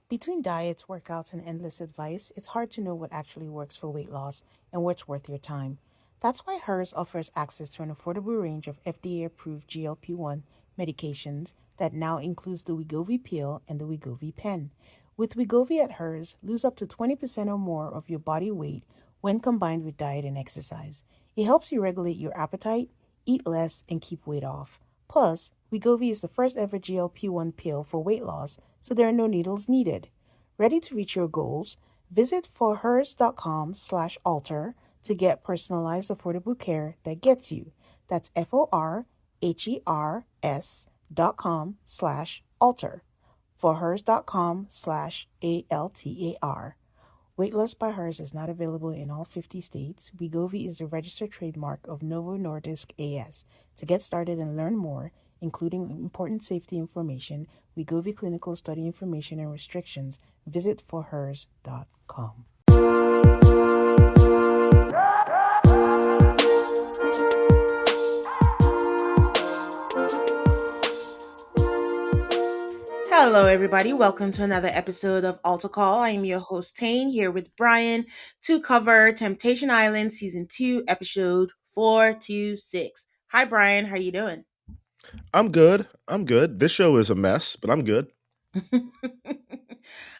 Between diets, workouts, and endless advice, it's hard to know what actually works for weight loss and what's worth your time. That's why HERS offers access to an affordable range of FDA approved GLP-1 medications that now includes the Wegovy pill and the Wegovy pen. With Wegovy at HERS, lose up to 20% or more of your body weight when combined with diet and exercise. It helps you regulate your appetite, eat less, and keep weight off. Plus, Wegovy is the first ever GLP-1 pill for weight loss, so there are no needles needed. Ready to reach your goals? Visit forhers.com/alter to get personalized affordable care that gets you. That's FORHERS.com/alter. Forhers.com/ALTAR. Weight Loss by Hers is not available in all 50 states. Wegovy is the registered trademark of Novo Nordisk AS. To get started and learn more, including important safety information, Wegovy clinical study information and restrictions, visit forhers.com. Hello, everybody. Welcome to another episode of Altar Call. I'm your host, Tane, here with Brian to cover Temptation Island Season 2, Episode 426. Hi, Brian. How you doing? I'm good. This show is a mess, but I'm good.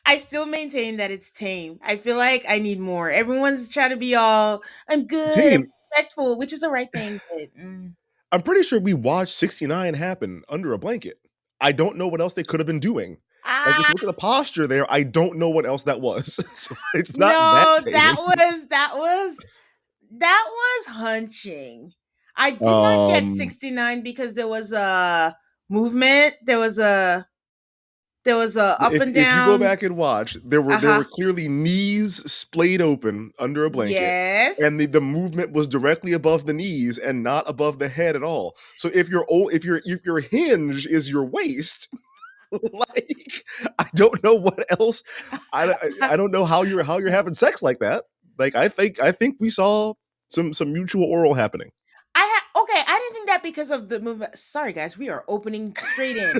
I still maintain that it's tame. I feel like I need more. Everyone's trying to be all, I'm good and Team, respectful, which is the right thing. But, I'm pretty sure we watched 69 happen under a blanket. I don't know what else they could have been doing. Like, if ah, you look at the posture there, I don't know what else that was. So it's not that no, tame. that was hunching. I did not get Um, 69 because there was a movement. There was a up and if you go down. back and watch, there were Uh-huh. clearly knees splayed open under a blanket, and Yes. the movement was directly above the knees and not above the head at all. So if your hinge is your waist, like, I don't know what else. I don't know how you're having sex like that. Like, I think we saw some mutual oral happening. Okay, I didn't think that because of the movement. Sorry, guys, we are opening straight in.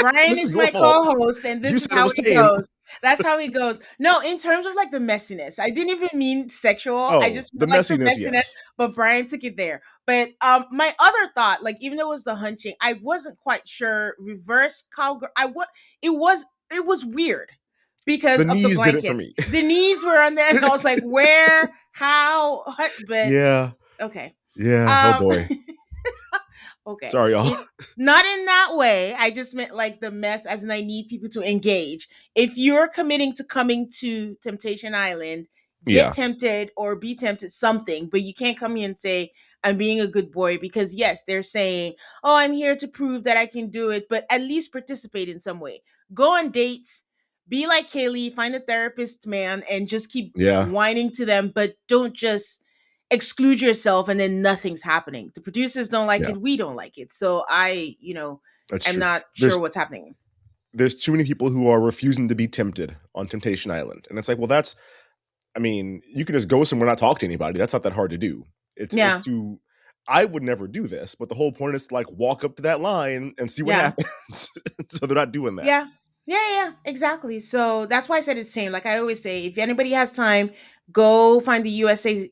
Brian This is is your my fault. co-host, and You this is said it how was it tame. goes. That's how it goes. No, in terms of like the messiness, I didn't even mean sexual. I Oh, just the meant like the messiness, messiness. yes. But Brian took it there. But my other thought, like even though it was the hunching, I wasn't quite sure. Reverse cowgirl. It was weird because The of the knees did it for blankets. me. The knees were on there, and I was like, where, how, what? But Yeah, okay. yeah. Oh Um, boy. okay. Sorry, y'all. Not in that way. I just meant like the mess, as in I need people to engage. If you're committing to coming to Temptation Island, get Yeah, tempted or be tempted something, but you can't come here and say, I'm being a good boy because, yes, they're saying, oh, I'm here to prove that I can do it, but at least participate in some way. Go on dates, be like Kaylee, find a therapist, man, and just keep yeah, whining to them, but don't just exclude yourself and then nothing's happening. The producers don't like yeah. it, we don't like it. So That's am true. not sure There's what's happening. there's too many people who are refusing to be tempted on Temptation Island, and it's like, well, that's. I mean, you can just go somewhere and not talk to anybody. That's not that hard to do. It's Yeah. too. I would never do this, but the whole point is to like walk up to that line and see what Yeah. happens. So they're not doing that. Yeah. Yeah, exactly. So that's why I said it's same. Like I always say, if anybody has time, go find the USA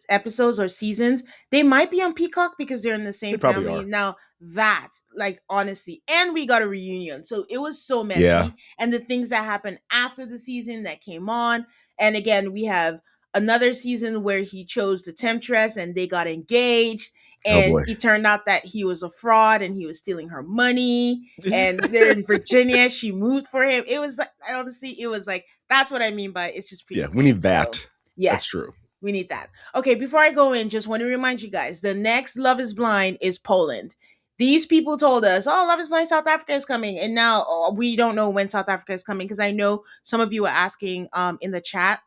episodes or seasons. They might be on Peacock because they're in the They same probably family. are. Now that, like honestly, and we got a reunion. So it was so Yeah. messy. And the things that happened after the season that came on. And again, we have another season where he chose the temptress and they got engaged. Oh And boy. it turned out that he was a fraud and he was stealing her money, and they're in Virginia. She moved for him. It was like, honestly, it was like, that's what I mean by it's just pretty Yeah, we tame. need So that. That's yes, true. we need that. Okay, before I go in, just want to remind you guys, the next Love is Blind is Poland. These people told us, oh, Love is Blind South Africa is coming. And now we don't know when South Africa is coming because I know some of you were asking in the chat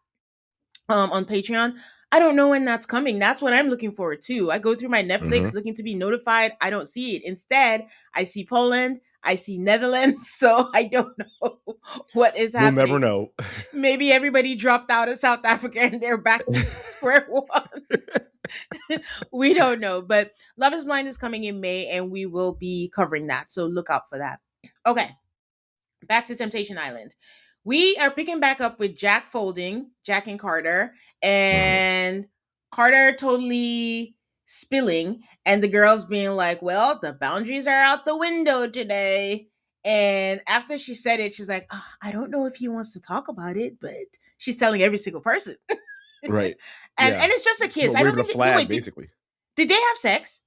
on Patreon. I don't know when that's coming. That's what I'm looking forward to. I go through my Hmm. Netflix looking to be notified. I don't see it. Instead, I see Poland, I see Netherlands, so I don't know what is We'll never happening. know. Maybe everybody dropped out of South Africa and they're back to square one. We don't know, but Love is Blind is coming in May and we will be covering that. So look out for that. Okay, back to Temptation Island. We are picking back up with Jack folding, Jack and Carter, Mhm. and Carter totally spilling, and the girls being like, well, the boundaries are out the window today. And after she said it, she's like, I don't know if he wants to talk about it, but she's telling every single person. Right. And Yeah. it's just a kiss. I don't Waving a think no flag, wait, basically. did they have sex?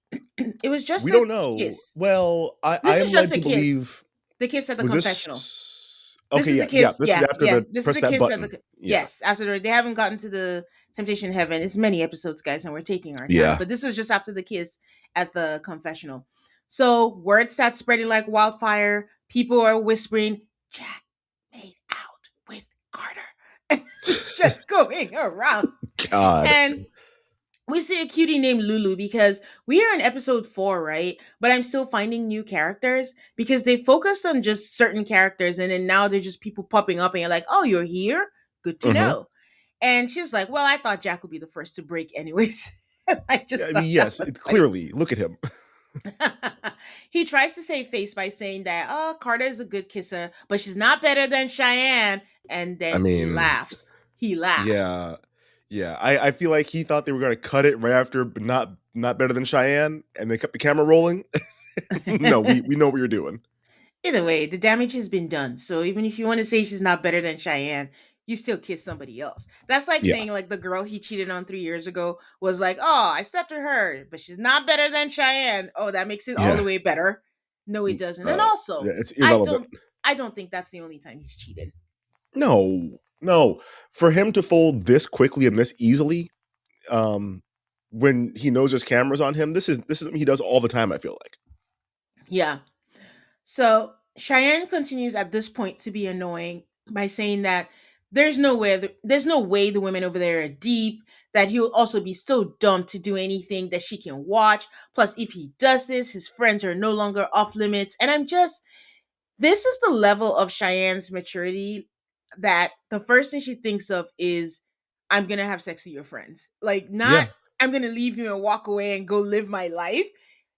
It was just We a don't know. kiss. Well, I This is am just led a to kiss. believe. The kiss at the Was confessional. this This okay? is Yeah, a yeah. kiss. This is Yeah, after yeah. the This is press a that kiss at button. the Yeah, yes. After they haven't gotten to the temptation heaven. It's many episodes, guys, and we're taking our time. yeah. But this is just after the kiss at the confessional. So word starts spreading like wildfire. People are whispering, "Jack made out with Carter." It's just going around, God. and we see a cutie named Lulu because we are in episode 4, right? But I'm still finding new characters because they focused on just certain characters and then now they're just people popping up and you're like, oh, you're here? Good to Hmm. know. And she's like, well, I thought Jack would be the first to break anyways. I Yeah, just I mean, thought that yes. was It's funny. clearly look at him. He tries to save face by saying that, oh, Carter is a good kisser, but she's not better than Cheyenne. And I then he mean, laughs. He laughs. yeah, yeah. I feel like he thought they were going to cut it right after, but not better than Cheyenne, and they kept the camera rolling. No, we know what you're doing. Either way, the damage has been done. So even if you want to say she's not better than Cheyenne, you still kiss somebody else. That's like Yeah, saying like the girl he cheated on 3 years ago was like, oh, I slept with her, but she's not better than Cheyenne. Oh, that makes it all yeah. the way better. No, it doesn't. And Yeah, also, it's I irrelevant. don't I don't think that's the only time he's cheated. No, no. For him to fold this quickly and this easily, um, when he knows there's cameras on him, this is something he does all the time. I feel like. Yeah. So Cheyenne continues at this point to be annoying by saying that there's no way the women over there are deep, that he'll also be so dumb to do anything that she can watch. Plus, if he does this, his friends are no longer off limits. And I'm just this is the level of Cheyenne's maturity that the first thing she thinks of is I'm gonna have sex with your friends. Like not Yeah, I'm gonna leave you and walk away and go live my life.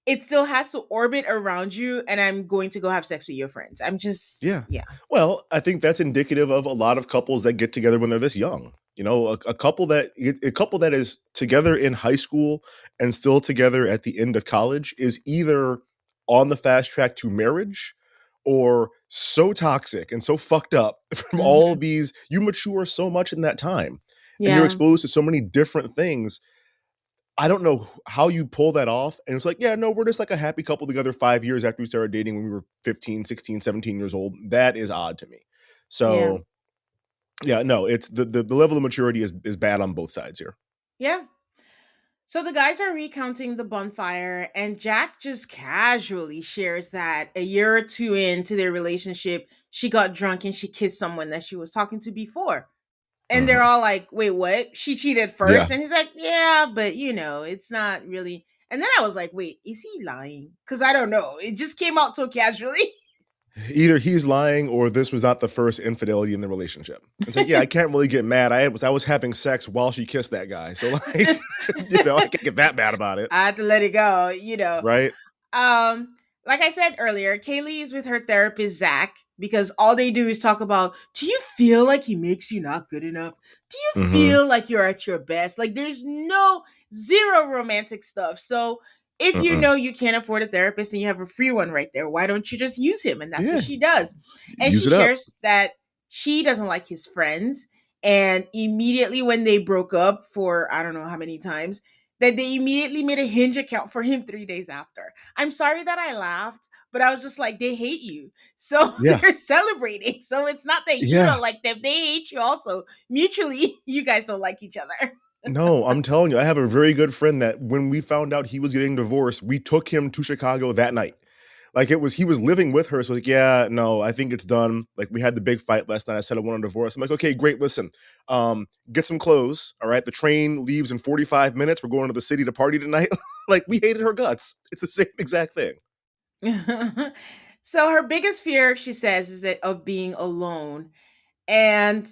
It still has to orbit around you and I'm going to go have sex with your friends. I'm just yeah. yeah. Well, I think that's indicative of a lot of couples that get together when they're this young. You know, a couple that is together in high school and still together at the end of college is either on the fast track to marriage or so toxic and so fucked up from all of Mhm. these. You mature so much in that time and you're Yeah. exposed to so many different things. I don't know how you pull that off. And it's like, yeah, no, we're just like a happy couple together 5 years after we started dating when we were 15, 16, 17 years old. That is odd to me. Yeah. So, yeah, no, it's the level of maturity is bad on both sides here. Yeah. So the guys are recounting the bonfire, and Jack just casually shares that a year or two into their relationship, she got drunk and she kissed someone that she was talking to before. And they're Mhm. all like, wait, what? She cheated Yeah. first? And he's like, yeah, but it's not really. And then I was like, wait, is he lying? Because I don't know. It just came out so casually. Either he's lying or this was not the first infidelity in the relationship. It's like, yeah, I can't really get mad. I was having sex while she kissed that guy. So like, I can't get that mad about it. I had to let it go. Right? Um, like I said earlier, Kaylee is with her therapist Zach because all they do is talk about. Do you feel like he makes you not good enough? Do you Mm-hmm. feel like you're at your best? Like there's no zero romantic stuff. So if you Mm-mm. know you can't afford a therapist and you have a free one right there, why don't you just use him? And that's what Yeah. she does. And Use she it up. shares that she doesn't like his friends. And immediately when they broke up for I don't know how many times, that they immediately made a Hinge account for him 3 days after. I'm sorry that I laughed, but I was just like, they hate you. So Yeah. they're celebrating. So it's not that you Yeah. don't like them, they hate you also. Mutually, you guys don't like each other. No, I'm telling you, I have a very good friend that when we found out he was getting divorced, we took him to Chicago that night. Like he was living with her. So I was like, yeah, no, I think it's done. Like we had the big fight last night. I said I want a divorce. I'm like, okay, great. Listen, get some clothes. All right. The train leaves in 45 minutes. We're going to the city to party tonight. Like we hated her guts. It's the same exact thing. So her biggest fear, she says, is that of being alone. And,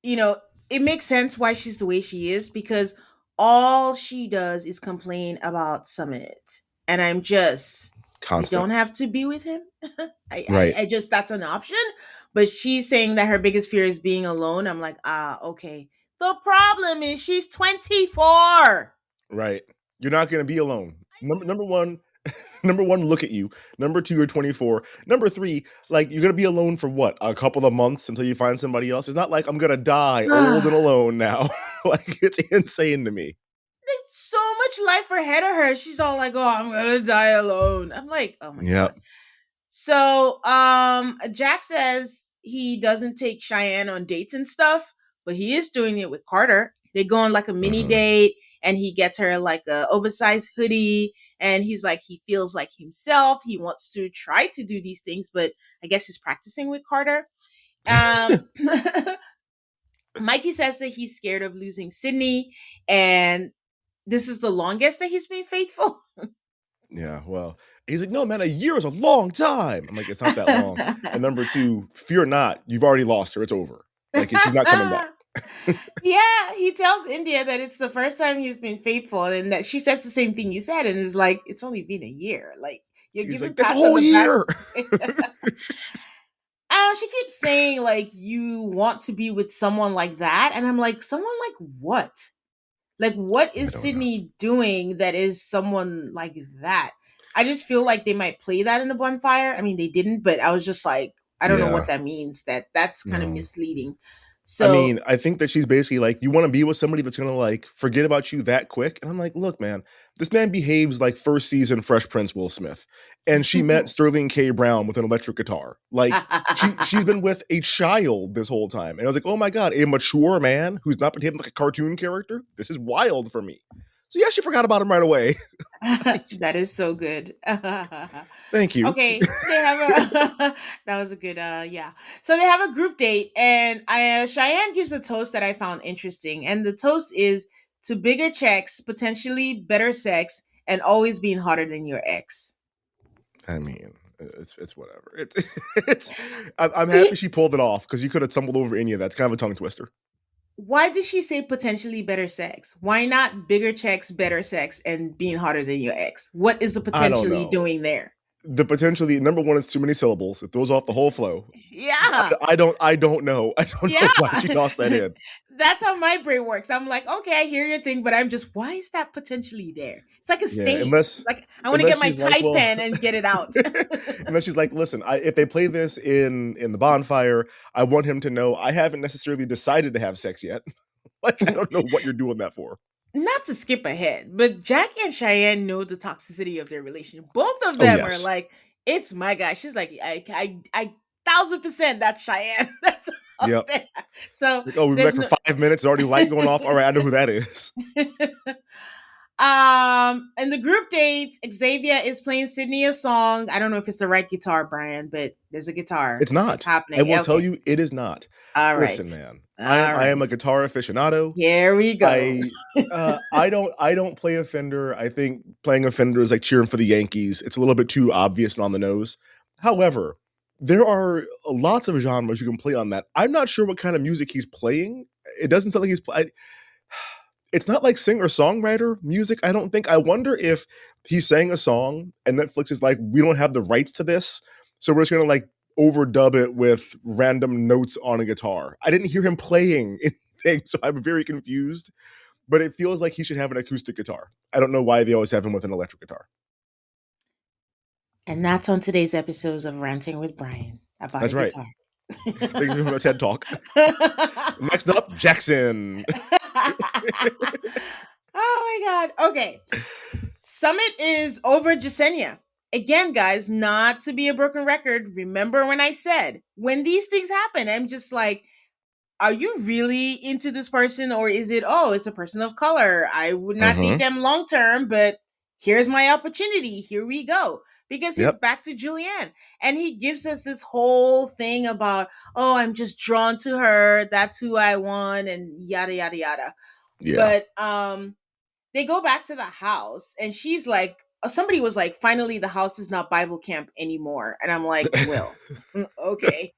you know, it makes sense why she's the way she is because all she does is complain about Summit. And I'm just, you Constant. don't have to be with him. Right. I just, that's an option. But she's saying that her biggest fear is being alone. I'm like, okay. The problem is she's 24. Right. You're not going to be alone. Number one, number one, look at you. Number two, you're 24. Number three, like you're gonna be alone for what? A couple of months until you find somebody else. It's not like I'm gonna die old and alone now. Like it's insane to me. So much life ahead of her. She's all like, "Oh, I'm gonna die alone." I'm like, "Oh my Yeah. god." So, Jack says he doesn't take Cheyenne on dates and stuff, but he is doing it with Carter. They go on like a mini date, and he gets her like a oversized hoodie, and he's like, he feels like himself. He wants to try to do these things, but I guess he's practicing with Carter. Mikey says that he's scared of losing Sydney, and this is the longest that he's been faithful. Yeah, well, he's like, no, man, a year is a long time. I'm like, it's not that long. And number two, fear not, you've already lost her. It's over. Like, she's not coming back. Yeah, he tells India that it's the first time he's been faithful, and that she says the same thing you said, and is like, it's only been a year. Like, you're He's giving like, that's a pats on whole the back. year. She keeps saying, like, you want to be with someone like that. And I'm like, someone like what? Like, what is Sydney doing that is someone like that? I just feel like they might play that in a bonfire. I mean, they didn't, but I was just like, I don't know what that means. That's kind of misleading. So, I mean, I think that she's basically like, you want to be with somebody that's going to like forget about you that quick. And I'm like, look, man, this man behaves like first season Fresh Prince Will Smith. And she met Sterling K. Brown with an electric guitar. Like she's been with a child this whole time. And I was like, oh my God, a mature man who's not behaving like a cartoon character. This is wild for me. So yeah, she forgot about him right away. That is so good. Thank you. Okay, they have a that was a good yeah. So they have a group date, and Cheyenne gives a toast that I found interesting, and the toast is to bigger checks, potentially better sex, and always being hotter than your ex. I mean, it's whatever. I'm happy she pulled it off because you could have stumbled over any of that. It's kind of a tongue twister. Why did she say potentially better sex? Why not bigger checks, better sex, and being hotter than your ex? What is the potentially doing there? The potentially, number one, is too many syllables. It throws off the whole flow. Yeah. I don't know. I don't know why she tossed that in. That's how my brain works. I'm like, okay, I hear your thing, but I'm just, why is that potentially there? It's like a stain. Like, I want to get my Tide pen and get it out. Unless she's like, listen, if they play this in the bonfire, I want him to know I haven't necessarily decided to have sex yet. Like, I don't know what you're doing that for. Not to skip ahead, but Jack and Cheyenne know the toxicity of their relationship. Both of them are like, it's my guy. She's like, I 1,000% that's Cheyenne. That's up there. So, like, oh, we met for 5 minutes, already light going off. All right, I know who that is. In the group date, Xavier is playing Sydney a song. I don't know if it's the right guitar, Brian, but there's a guitar. It's not. It's happening. I will tell you, it is not. All right. Listen, man. I am a guitar aficionado. Here we go. I don't play a Fender. I think playing a Fender is like cheering for the Yankees. It's a little bit too obvious and on the nose. However, there are lots of genres you can play on that. I'm not sure what kind of music he's playing. It doesn't sound like he's playing. It's not like singer-songwriter music, I don't think. I wonder if he's sang a song and Netflix is like, we don't have the rights to this, so we're just going to like overdub it with random notes on a guitar. I didn't hear him playing anything, so I'm very confused. But it feels like he should have an acoustic guitar. I don't know why they always have him with an electric guitar. And that's on today's episodes of Ranting with Brian about a guitar. Thank you for a TED Talk. Next up, Jackson. Oh my God. Okay. Summit is over Jasenia. Again, guys, not to be a broken record. Remember when I said, when these things happen, I'm just like, are you really into this person? Or is it, oh, it's a person of color. I would not date them long term, but here's my opportunity. Here we go. Because he's back to Julianne. And he gives us this whole thing about, oh, I'm just drawn to her. That's who I want. And yada, yada, yada. Yeah. But they go back to the house. And she's like, somebody was like, finally, the house is not Bible camp anymore. And I'm like, well, okay.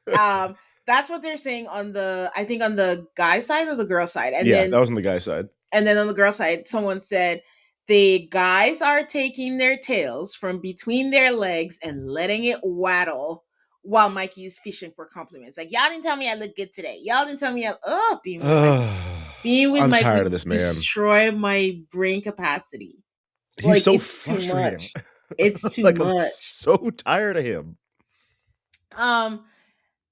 That's what they're saying on I think on the guy side or the girl side. And then, that was on the guy side. And then on the girl side, someone said, the guys are taking their tails from between their legs and letting it waddle while Mikey's fishing for compliments. Like, y'all didn't tell me I look good today. Y'all didn't tell me being with Mike. Being with I'm Mike tired of would this man. destroy my brain capacity. He's Like, so it's too frustrating. much. It's too Like, I'm much. so tired of him. Um,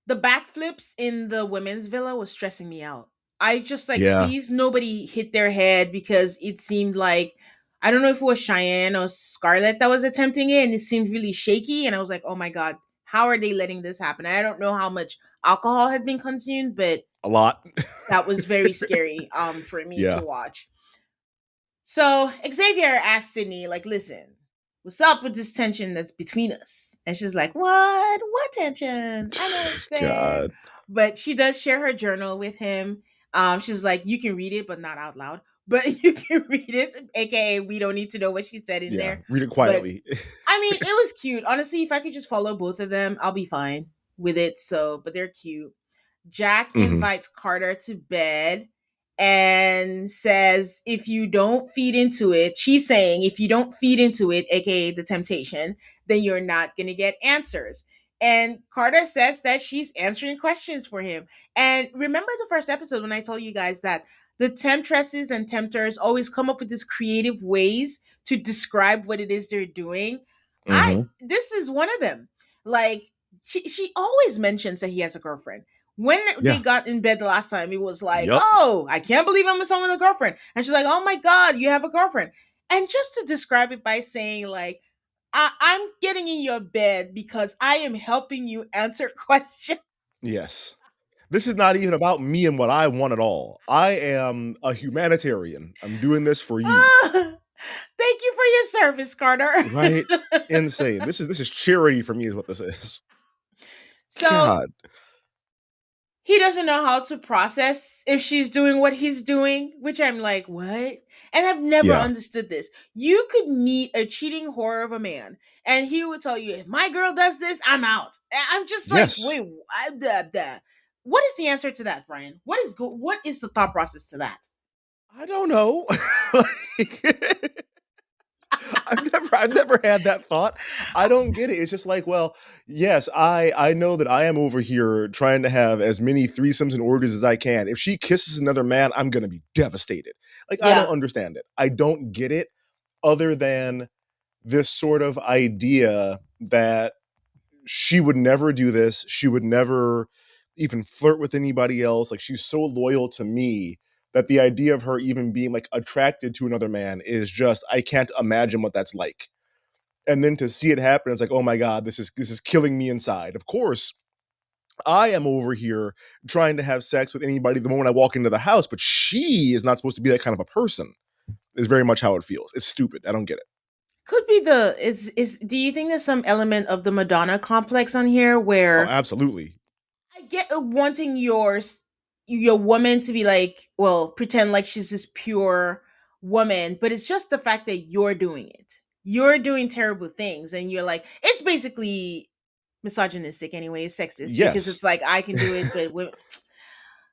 the backflips in the women's villa was stressing me out. I just like, Yeah. please nobody hit their head, because it seemed like, I don't know if it was Cheyenne or Scarlett that was attempting it, and it seemed really shaky. And I was like, oh my God, how are they letting this happen? I don't know how much alcohol had been consumed, but A lot. that was very scary for me to Yeah. watch. So Xavier asked Sydney, like, listen, what's up with this tension that's between us? And she's like, what? What tension? I don't understand. God. But she does share her journal with him. She's like, you can read it, but not out loud. But you can read it, aka we don't need to know what she said in Yeah. there. Read it But quietly. I mean, it was cute. Honestly, if I could just follow both of them, I'll be fine with it. So, but they're cute. Jack Hmm. invites Carter to bed and says, if you don't feed into it, she's saying, if you don't feed into it, aka the temptation, then you're not going to get answers. And Carter says that she's answering questions for him. And remember the first episode when I told you guys that the temptresses and tempters always come up with these creative ways to describe what it is they're doing. Hmm. This is one of them. Like, she always mentions that he has a girlfriend. When they Yeah. got in bed the last time, it was like, Yup. oh, I can't believe I'm with someone with a girlfriend. And she's like, oh my God, you have a girlfriend. And just to describe it by saying, like, I'm getting in your bed because I am helping you answer questions. Yes. This is not even about me and what I want at all. I am a humanitarian. I'm doing this for you. Thank you for your service, Carter. Right? Insane. This is charity for me, is what this is. So God. he doesn't know how to process if she's doing what he's doing, which I'm like, what? And I've never Yeah. understood this. You could meet a cheating whore of a man, and he would tell you, if my girl does this, I'm out. I'm just like, Yes. wait, what is the answer to that, Brian? What is the thought process to that? I don't know. Like, I've never had that thought. I don't get it. It's just like, well, yes, I know that I am over here trying to have as many threesomes and orgies as I can. If she kisses another man, I'm gonna be devastated. Like, I don't Yeah. understand it. I don't get it, other than this sort of idea that she would never do this. She would never even flirt with anybody else. Like, she's so loyal to me that the idea of her even being like attracted to another man is just, I can't imagine what that's like. And then to see it happen, it's like, oh my God, this is killing me inside. Of course, I am over here trying to have sex with anybody the moment I walk into the house, but she is not supposed to be that kind of a person. Is very much how it feels. It's stupid. I don't get it. Could be the is do you think there's some element of the Madonna complex on here Oh, where absolutely. I get wanting your woman to be like, well, pretend like she's this pure woman, but it's just the fact that you're doing it. You're doing terrible things, and you're like, it's basically misogynistic anyway, it's sexist because Yes. it's like I can do it, but women,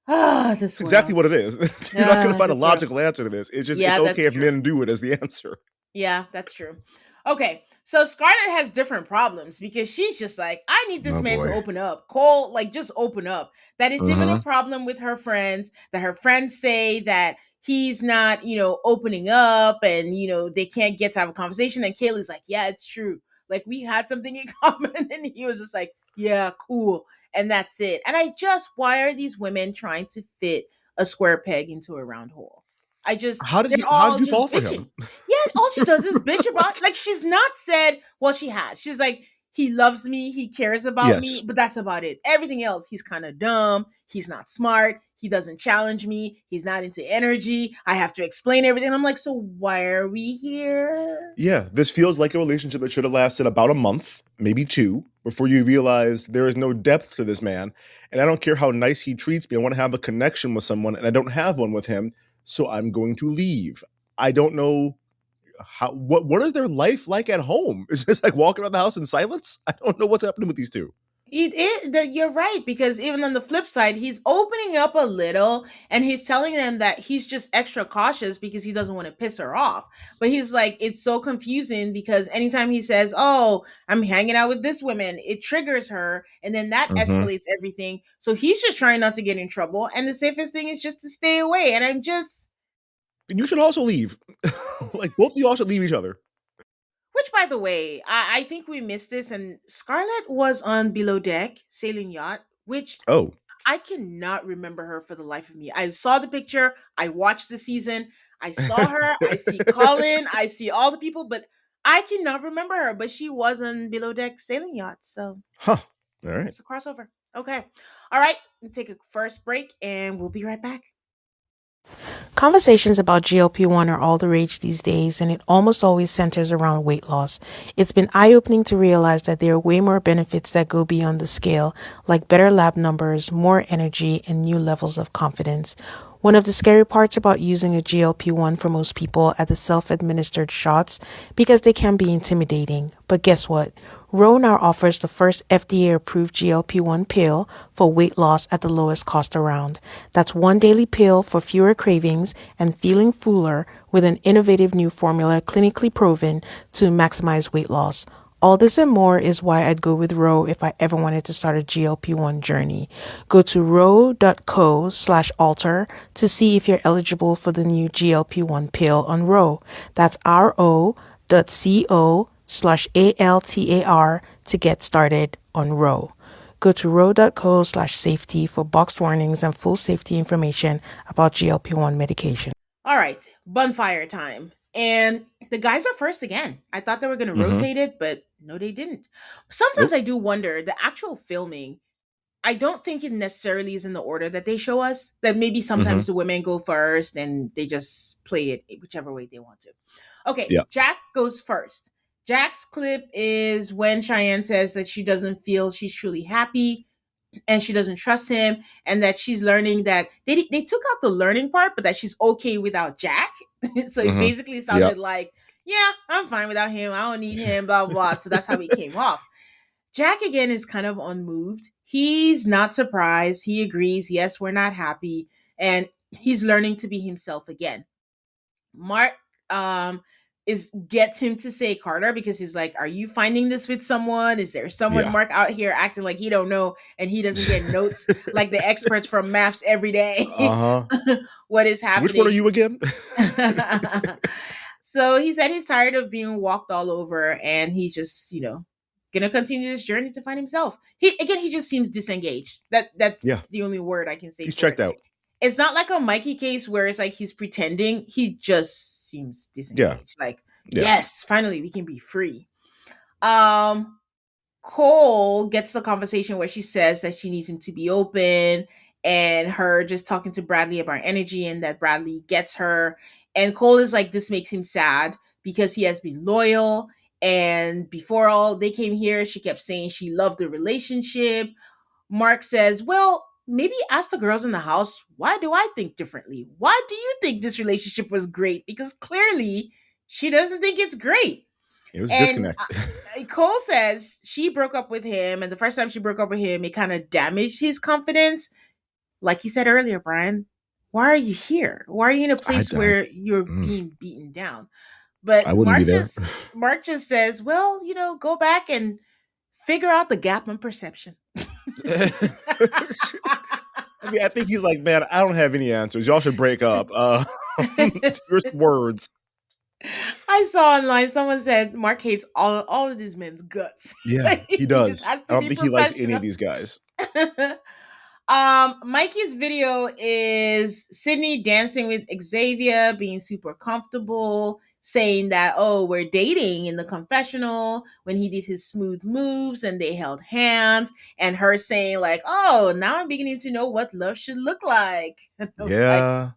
this It's exactly world, what it is. You're not going to find a this world. logical answer to this. It's just, it's Yeah, okay that's if true. men do it as the answer. Yeah, that's true. Okay, so Scarlett has different problems because she's just like, I need this Oh man to boy. open up. Cole, like, just open up. That it's even a Uh-huh. problem with her friends, that her friends say that he's not, opening up, and, they can't get to have a conversation. And Kaylee's like, yeah, it's true. Like, we had something in common. And he was just like, yeah, cool. And that's it. And why are these women trying to fit a square peg into a round hole? They're How did all you fall just for bitching. him? Yeah, all she does is bitch about, like, she's not said, well, she has. She's like, he loves me, he cares about me, Yes. but that's about it. Everything else, he's kind of dumb, he's not smart, he doesn't challenge me, he's not into energy. I have to explain everything. I'm like, so why are we here? Yeah, this feels like a relationship that should have lasted about a month, maybe two, before you realized there is no depth to this man. And I don't care how nice he treats me. I want to have a connection with someone, and I don't have one with him, so I'm going to leave. I don't know what is their life like at home? Is just like walking around the house in silence? I don't know what's happening with these two. You're right, because even on the flip side, he's opening up a little and he's telling them that he's just extra cautious because he doesn't want to piss her off. But he's like, it's so confusing because anytime he says, "Oh, I'm hanging out with this woman," it triggers her, and then that Mm-hmm. escalates everything. So he's just trying not to get in trouble, and the safest thing is just to stay away. And I'm just, And you should also leave. Like both of y'all should leave each other. which by the way, I think we missed this, and Scarlett was on Below Deck sailing yacht, which Oh. I cannot remember her for the life of me. I saw the picture, I watched the season, I saw her, I see Colin, I see all the people, but I cannot remember her. But she was on Below Deck sailing yacht, so Huh. All right. it's a crossover. Okay, all right. We'll take a first break, and we'll be right back. Conversations about GLP-1 are all the rage these days, and it almost always centers around weight loss. It's been eye-opening to realize that there are way more benefits that go beyond the scale, like better lab numbers, more energy, and new levels of confidence. One of the scary parts about using a GLP-1 for most people are the self-administered shots because they can be intimidating. But guess what? Ro now offers the first FDA-approved GLP-1 pill for weight loss at the lowest cost around. That's one daily pill for fewer cravings and feeling fuller with an innovative new formula clinically proven to maximize weight loss. All this and more is why I'd go with Ro if I ever wanted to start a GLP-1 journey. Go to ro.co/alter to see if you're eligible for the new GLP-1 pill on Ro. That's ro.co/altar to get started on Ro. Go to ro.co/safety for boxed warnings and full safety information about GLP-1 medication. All right, bonfire time. And the guys are first again. I thought they were going to Mm-hmm. rotate it, but no, they didn't. Sometimes Nope. I do wonder the actual filming. I don't think it necessarily is in the order that they show us. That maybe Mm-hmm. sometimes the women go first and they just play it whichever way they want to. Okay, Yeah. Jack goes first. Jack's clip is when Cheyenne says that she doesn't feel she's truly happy and she doesn't trust him, and that she's learning that they took out the learning part, but that she's okay without Jack. So it Mm-hmm. basically Yeah. sounded like, yeah, I'm fine without him. I don't need him, blah, blah, blah. So that's how he came off. Jack again is kind of unmoved. He's not surprised. He agrees, yes, we're not happy. And he's learning to be himself again. Mark um is gets him to say Carter because he's like, are you finding this with someone? Is there someone Yeah. Mark out here acting like he don't know and he doesn't get notes like the experts from maths every day? Uh-huh. What is Which one are happening? you again? So he said he's tired of being walked all over and he's just, gonna continue this journey to find himself. He just seems disengaged. That's Yeah. the only word I can say He's for it. checked out. It's not like a Mikey case where it's like he's pretending. He just seems Yeah. disengaged. Like, Yeah. yes, finally we can be free. Um Cole gets the conversation where she says that she needs him to be open, and her just talking to Bradley about energy and that Bradley gets her. And Cole is like, this makes him sad because he has been loyal. And before all they came here, she kept saying she loved the relationship. Mark says, well, maybe ask the girls in the house, why do I think differently? Why do you think this relationship was great? Because clearly she doesn't think it's great. It was a And disconnect. Cole says she broke up with him, and the first time she broke up with him, it kind of damaged his confidence. Like you said earlier, Brian, why are you here? Why are you in a I, place I, where you're mm, being beaten down? But I wouldn't be there. Mark just says, well, go back and figure out the gap in perception. I mean, I think he's like, man, I don't have any answers. Y'all should break up. Here's some words. I saw online someone said Mark hates all of these men's guts. Yeah, he He just does. has I to don't be think he likes any professional. of these guys. Mikey's video is Sydney dancing with Xavier, being super comfortable, saying that, oh, we're dating in the confessional when he did his smooth moves and they held hands, and her saying, like, oh, now I'm beginning to know what love should look like. And I was like, Yeah.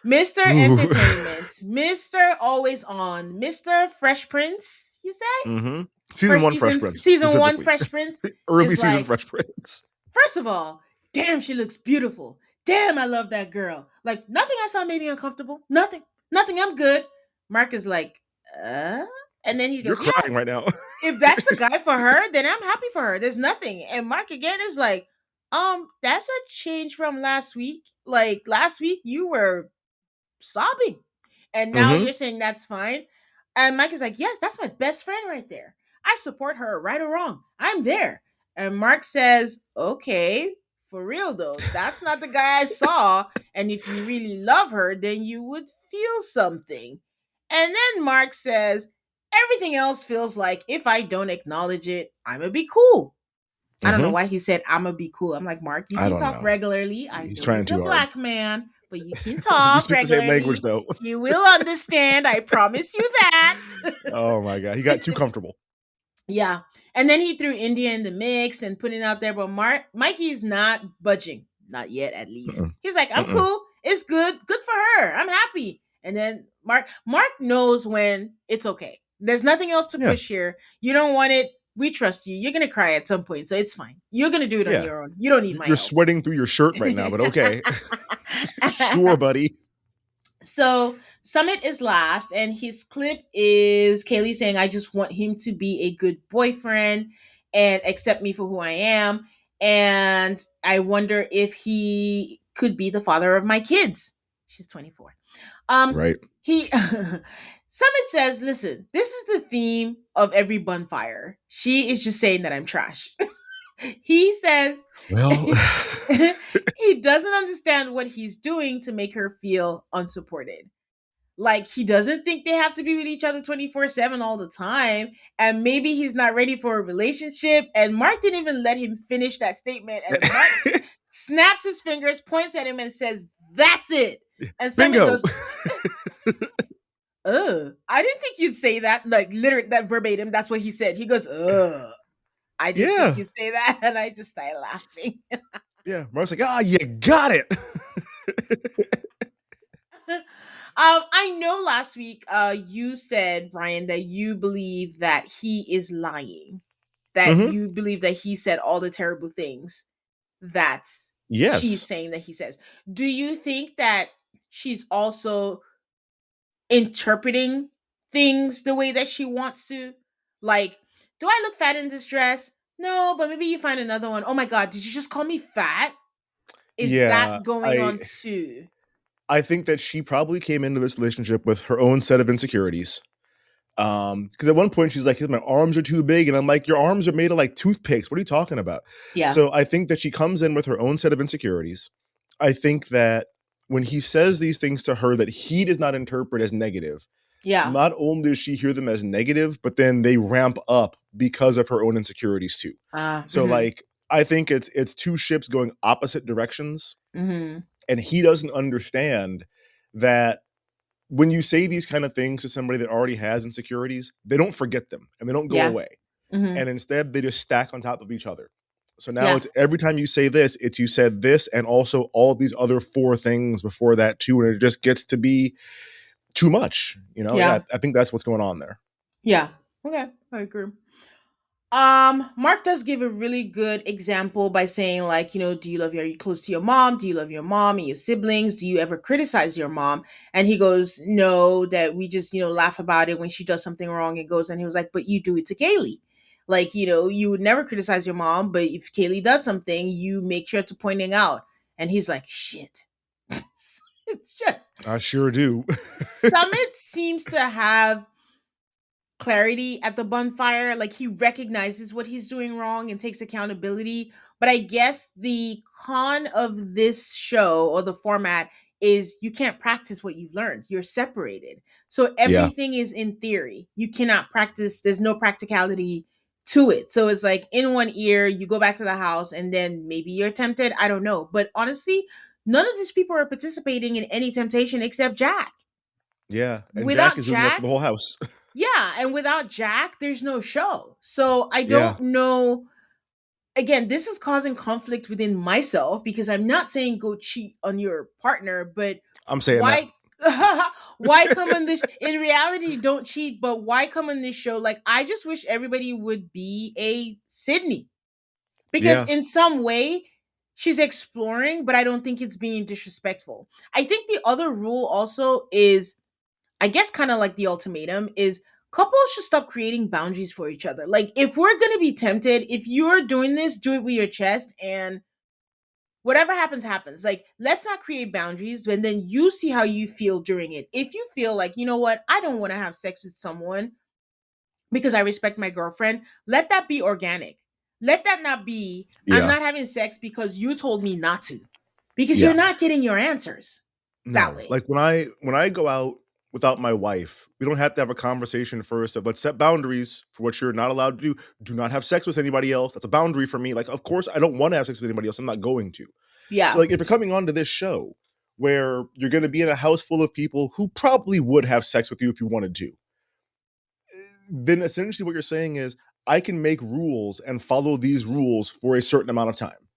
Mr. Ooh. Entertainment, Mr. Always On, Mr. Fresh Prince, you say? Mm-hmm. Season First one Fresh Prince, season one specifically. Fresh Prince Early is season like, Fresh Prince. first of all, damn, she looks beautiful. Damn, I love that girl. Like, nothing I saw made me uncomfortable. Nothing. Nothing. I'm good. Mark is like, uh? And then he You're goes, yeah, crying right now. if that's the guy for her, then I'm happy for her. There's nothing. And Mark again is like, that's a change from last week. Like last week you were sobbing. And now Hmm. you're saying that's fine. And Mike is like, yes, that's my best friend right there. I support her, right or wrong. I'm there. And Mark says, okay, for real though, that's not the guy I saw. And if you really love her, then you would feel something. And then Mark says, everything else feels like if I don't acknowledge it, I'm gonna be cool. I don't know Hmm. why he said I'm gonna be cool. I'm like, Mark, you I can don't talk know. regularly. I He's know trying he's a too hard. black man, but you can We talk speak the same language, regularly. though. He will understand. I promise you that. Oh my god, he got too comfortable. Yeah. And then he threw India in the mix and put it out there, but Mikey's not budging. Not yet, at least. Mm-mm. He's like, I'm Mm-mm. cool. It's good. Good for her. I'm happy. And then Mark knows when it's okay. There's nothing else to Yeah, push here. You don't want it. We trust you. You're gonna cry at some point, so it's fine. You're gonna do it on yeah. your own. You don't need my You're help. sweating through your shirt right now, but okay. Sure, buddy. So Summit is last, and his clip is Kaylee saying, I just want him to be a good boyfriend and accept me for who I am. And I wonder if he could be the father of my kids. She's 24. Right. He Summit says, listen, this is the theme of every bonfire. She is just saying that I'm trash. He says Well, he doesn't understand what he's doing to make her feel unsupported. Like he doesn't think they have to be with each other 24/7 all the time. And maybe he's not ready for a relationship. And Mark didn't even let him finish that statement. And Mark snaps his fingers, points at him, and says, that's it. And Summit bingo. goes, I didn't think you'd say that. Like literally that verbatim. That's what he said. He goes, I didn't think Yeah, you'd say that. And I just started laughing. yeah. Mark's like, you got it. I know last week you said, Brian, that you believe that he is lying. That Hmm. you believe that he said all the terrible things that she's Yes. saying that he says. Do you think that she's also interpreting things the way that she wants to? Like, do I look fat in this dress? No, but maybe you find another one. Oh my god, did you just call me fat? Is Yeah. that going on too? I think that she probably came into this relationship with her own set of insecurities. Because at one point she's like, my arms are too big, and I'm like, your arms are made of like toothpicks. What are you talking about? Yeah. So I think that she comes in with her own set of insecurities. I think that when he says these things to her that he does not interpret as negative, Yeah. not only does she hear them as negative, but then they ramp up because of her own insecurities too. So like, I think it's two ships going opposite directions, Mm-hmm. and he doesn't understand that when you say these kind of things to somebody that already has insecurities, they don't forget them and they don't go Yeah. away. Mm-hmm. And instead they just stack on top of each other. So now Yeah. it's every time you say this, it's you said this and also all these other four things before that too. And it just gets to be too much. Yeah. I think that's what's going on there. Yeah. Okay. I agree. Mark does give a really good example by saying, like, do you love are you close to your mom? Do you love your mom and your siblings? Do you ever criticize your mom? And he goes, no, that we just, laugh about it when she does something wrong. It goes, and he was like, but you do it to Kaylee. Like, you would never criticize your mom, but if Kaylee does something, you make sure to pointing out. And he's like, shit. It's just I sure do. Summit seems to have clarity at the bonfire. Like he recognizes what he's doing wrong and takes accountability. But I guess the con of this show or the format is you can't practice what you've learned. You're separated. So Yeah. everything is in theory. You cannot practice. There's no practicality to it. So it's like in one ear, you go back to the house and then maybe you're tempted. I don't know. But honestly, none of these people are participating in any temptation except Jack. Yeah. And Without Jack is doing that for the whole house. Yeah, and without Jack, there's no show. So I Yeah. don't know. Again, this is causing conflict within myself because I'm not saying go cheat on your partner, but I'm saying why why come on this in reality don't cheat, but why come on this show? Like I just wish everybody would be a Sydney. Because Yeah. in some way she's exploring, but I don't think it's being disrespectful. I think the other rule also is I guess kind of like the ultimatum is couples should stop creating boundaries for each other. Like, if we're gonna be tempted, if you're doing this, do it with your chest, and whatever happens, happens. Like, let's not create boundaries, and then you see how you feel during it. If you feel like, you know what, I don't want to have sex with someone because I respect my girlfriend, let that be organic. Let that not be, I'm Yeah. not having sex because you told me not to. Because you're Yeah. not getting your answers that No. way. Like when I go out without my wife, we don't have to have a conversation first of let's set boundaries for what you're not allowed to do. Do not have sex with anybody else. That's a boundary for me. Like, of course, I don't want to have sex with anybody else. I'm not going to. So, Yeah. like, if you're coming onto this show where you're going to be in a house full of people who probably would have sex with you if you wanted to, then essentially what you're saying is I can make rules and follow these rules for a certain amount of time.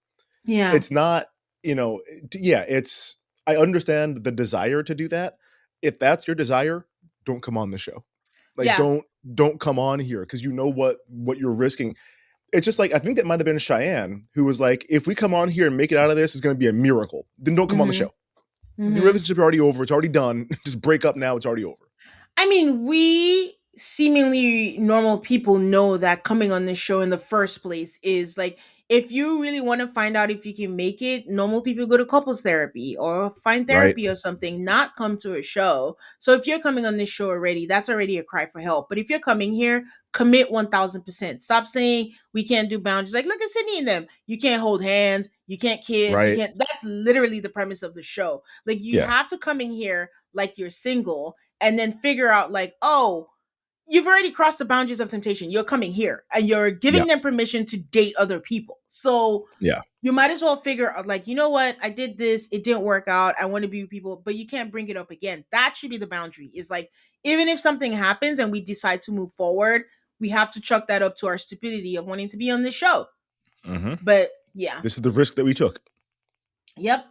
Yeah. It's not, yeah, it's, I understand the desire to do that. If that's your desire, don't come on the show. Like, Yeah. don't come on here because you know what you're risking. It's just like, I think that might have been Cheyenne who was like, if we come on here and make it out of this, it's going to be a miracle. Then don't come on the show. The relationship is already over. It's already done. Just break up now. It's already over. I mean, we seemingly normal people know that coming on this show in the first place is like, if you really want to find out if you can make it, normal people go to couples therapy or find Right. therapy or something, not come to a show. So if you're coming on this show already, that's already a cry for help. But if you're coming here, commit 1000%. Stop saying we can't do boundaries. Like, look at Sydney and them. You can't hold hands, you can't kiss, you Right. can't. That's literally the premise of the show. Like, you Yeah. have to come in here like you're single and then figure out like, oh, you've already crossed the boundaries of temptation. You're coming here and you're giving them permission to date other people. So Yeah. you might as well figure out like, you know what? I did this. It didn't work out. I want to be with people, but you can't bring it up again. That should be the boundary. Is like, even if something happens and we decide to move forward, we have to chuck that up to our stupidity of wanting to be on this show. Mm-hmm. But yeah. This is the risk that we took. Yep.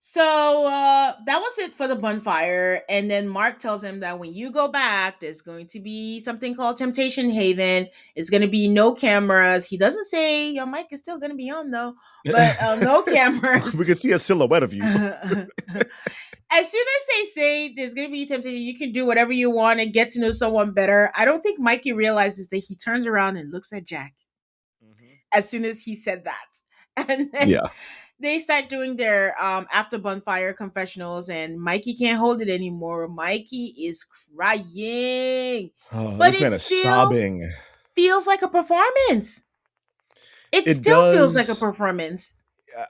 So that was it for the bonfire. And then Mark tells him that when you go back, there's going to be something called Temptation Haven. It's going to be no cameras. He doesn't say your mic is still going to be on though, but no cameras. We could see a silhouette of you. As soon as they say there's going to be temptation, you can do whatever you want and get to know someone better. I don't think Mikey realizes that he turns around and looks at Jack as soon as he said that. And then they start doing their after bonfire confessionals, and Mikey can't hold it anymore. Mikey is crying. Oh, but this man it is still sobbing. feels like a performance. It still feels like a performance.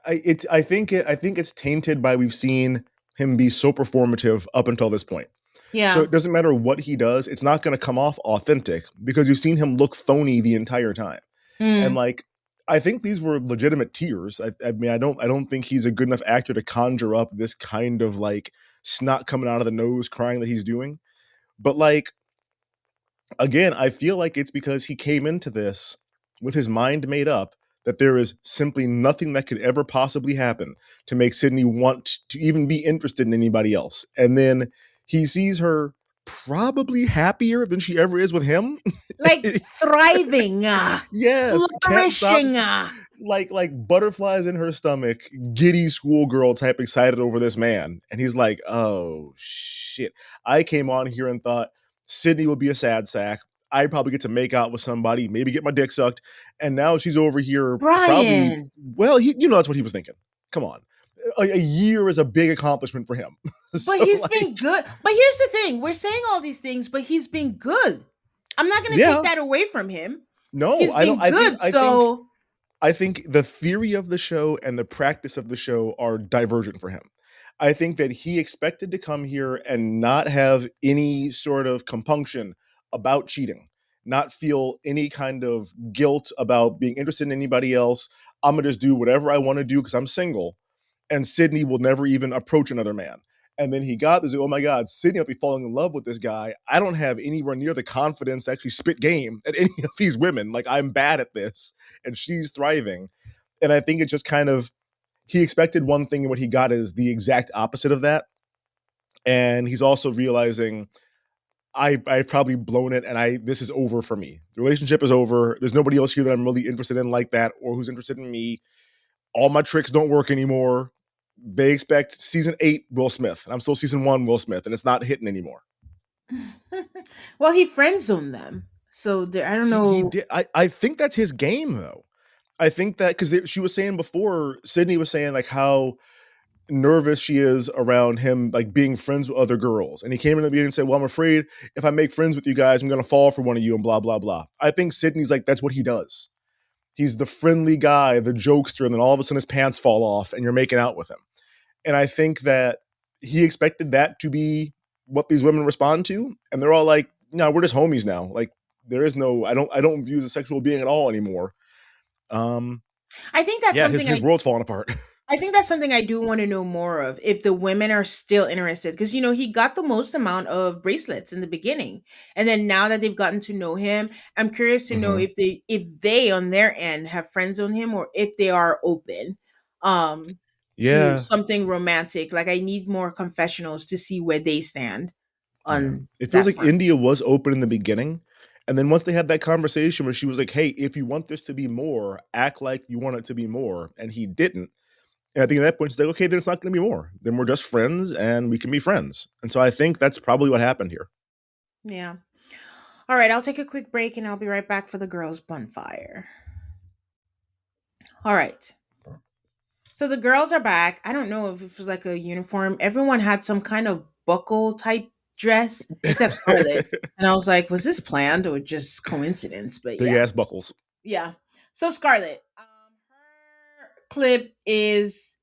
I think it's tainted by we've seen him be so performative up until this point. Yeah. So it doesn't matter what he does, it's not going to come off authentic because you've seen him look phony the entire time. And like, I think these were legitimate tears. I mean, I don't think he's a good enough actor to conjure up this kind of like snot coming out of the nose crying that he's doing. But like, again, I feel like it's because he came into this with his mind made up that there is simply nothing that could ever possibly happen to make Sydney want to even be interested in anybody else. And then he sees her probably happier than she ever is with him. Like thriving. Yes. Flourishing. Like butterflies in her stomach, giddy schoolgirl type excited over this man. And he's like, oh, shit. I came on here and thought Sydney would be a sad sack. I'd probably get to make out with somebody, maybe get my dick sucked. And now she's over here. Brian. Well, that's what he was thinking. Come on. A year is a big accomplishment for him. But he's been good. But here's the thing. We're saying all these things, but he's been good. I'm not going to take that away from him. No, he's been good. I think the theory of the show and the practice of the show are divergent for him. I think that he expected to come here and not have any sort of compunction about cheating, not feel any kind of guilt about being interested in anybody else. I'm going to just do whatever I want to do because I'm single, and Sydney will never even approach another man. And then he got this, oh my God, Sydney will be falling in love with this guy. I don't have anywhere near the confidence to actually spit game at any of these women. Like, I'm bad at this, and she's thriving. And I think it just kind of, he expected one thing and what he got is the exact opposite of that. And he's also realizing I've probably blown it and this is over for me. The relationship is over. There's nobody else here that I'm really interested in like that or who's interested in me. All my tricks don't work anymore. They expect season 8 Will Smith. And I'm still season 1 Will Smith, and it's not hitting anymore. Well, he friend zoned them, so there, I don't He know. did. I think that's his game though. I think that because she was saying before, Sydney was saying like how nervous she is around him like being friends with other girls, and he came in the beginning and said, "Well, I'm afraid if I make friends with you guys, I'm gonna fall for one of you," and blah blah blah. I think Sydney's like that's what he does. He's the friendly guy, the jokester, and then all of a sudden his pants fall off, and you're making out with him. And I think that he expected that to be what these women respond to, and they're all like, "No, we're just homies now. Like, there is no, I don't view as a sexual being at all anymore." Um, I think that's yeah, something his world's falling apart. I think that's something I do want to know more of, if the women are still interested, because he got the most amount of bracelets in the beginning, and then now that they've gotten to know him, I'm curious to know Hmm. if they on their end have friends on him, or if they are open um to Yeah, something romantic. Like, I need more confessionals to see where they stand yeah. on It feels that like front. India was open in the beginning, and then once they had that conversation where she was like, "Hey, if you want this to be more, act like you want it to be more," and he didn't. And I think at that point she's like, "Okay, then it's not going to be more. Then we're just friends, and we can be friends." And so I think that's probably what happened here. Yeah. All right, I'll take a quick break and I'll be right back for the girls' bonfire. All right. So the girls are back. I don't know if it was like a uniform. Everyone had some kind of buckle type dress except Scarlett. And I was like, was this planned or just coincidence? But Big yeah. ass buckles. Yeah. So Scarlett, her clip is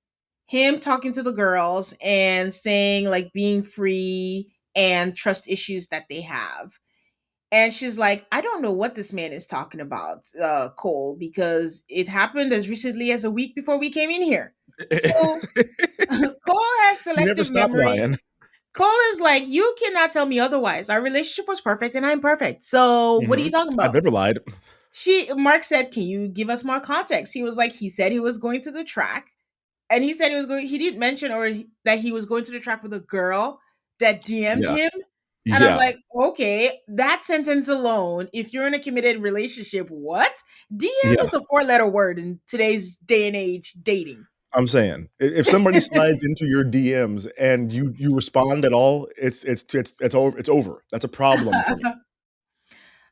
him talking to the girls and saying like being free and trust issues that they have. And she's like, I don't know what this man is talking about, Cole, because it happened as recently as a week before we came in here. So Cole has You never selective stop memory. lying. Cole is like, you cannot tell me otherwise. Our relationship was perfect and I'm perfect. So what are Hmm. you talking I've about? never lied. Mark said, can you give us more context? He was like, he said he was going to the track, and he said he didn't mention that he was going to the track with a girl that DM'd Yeah. him. And I'm Yeah. like, okay, that sentence alone, if you're in a committed relationship, what? DM Yeah. is a four-letter word in today's day and age dating. I'm saying if somebody slides into your DMs and you respond at all, it's over. It's over. That's a problem for me.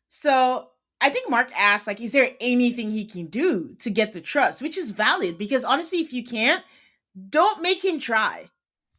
So I think Mark asked, like, is there anything he can do to get the trust? Which is valid, because honestly, if you can't, don't make him try.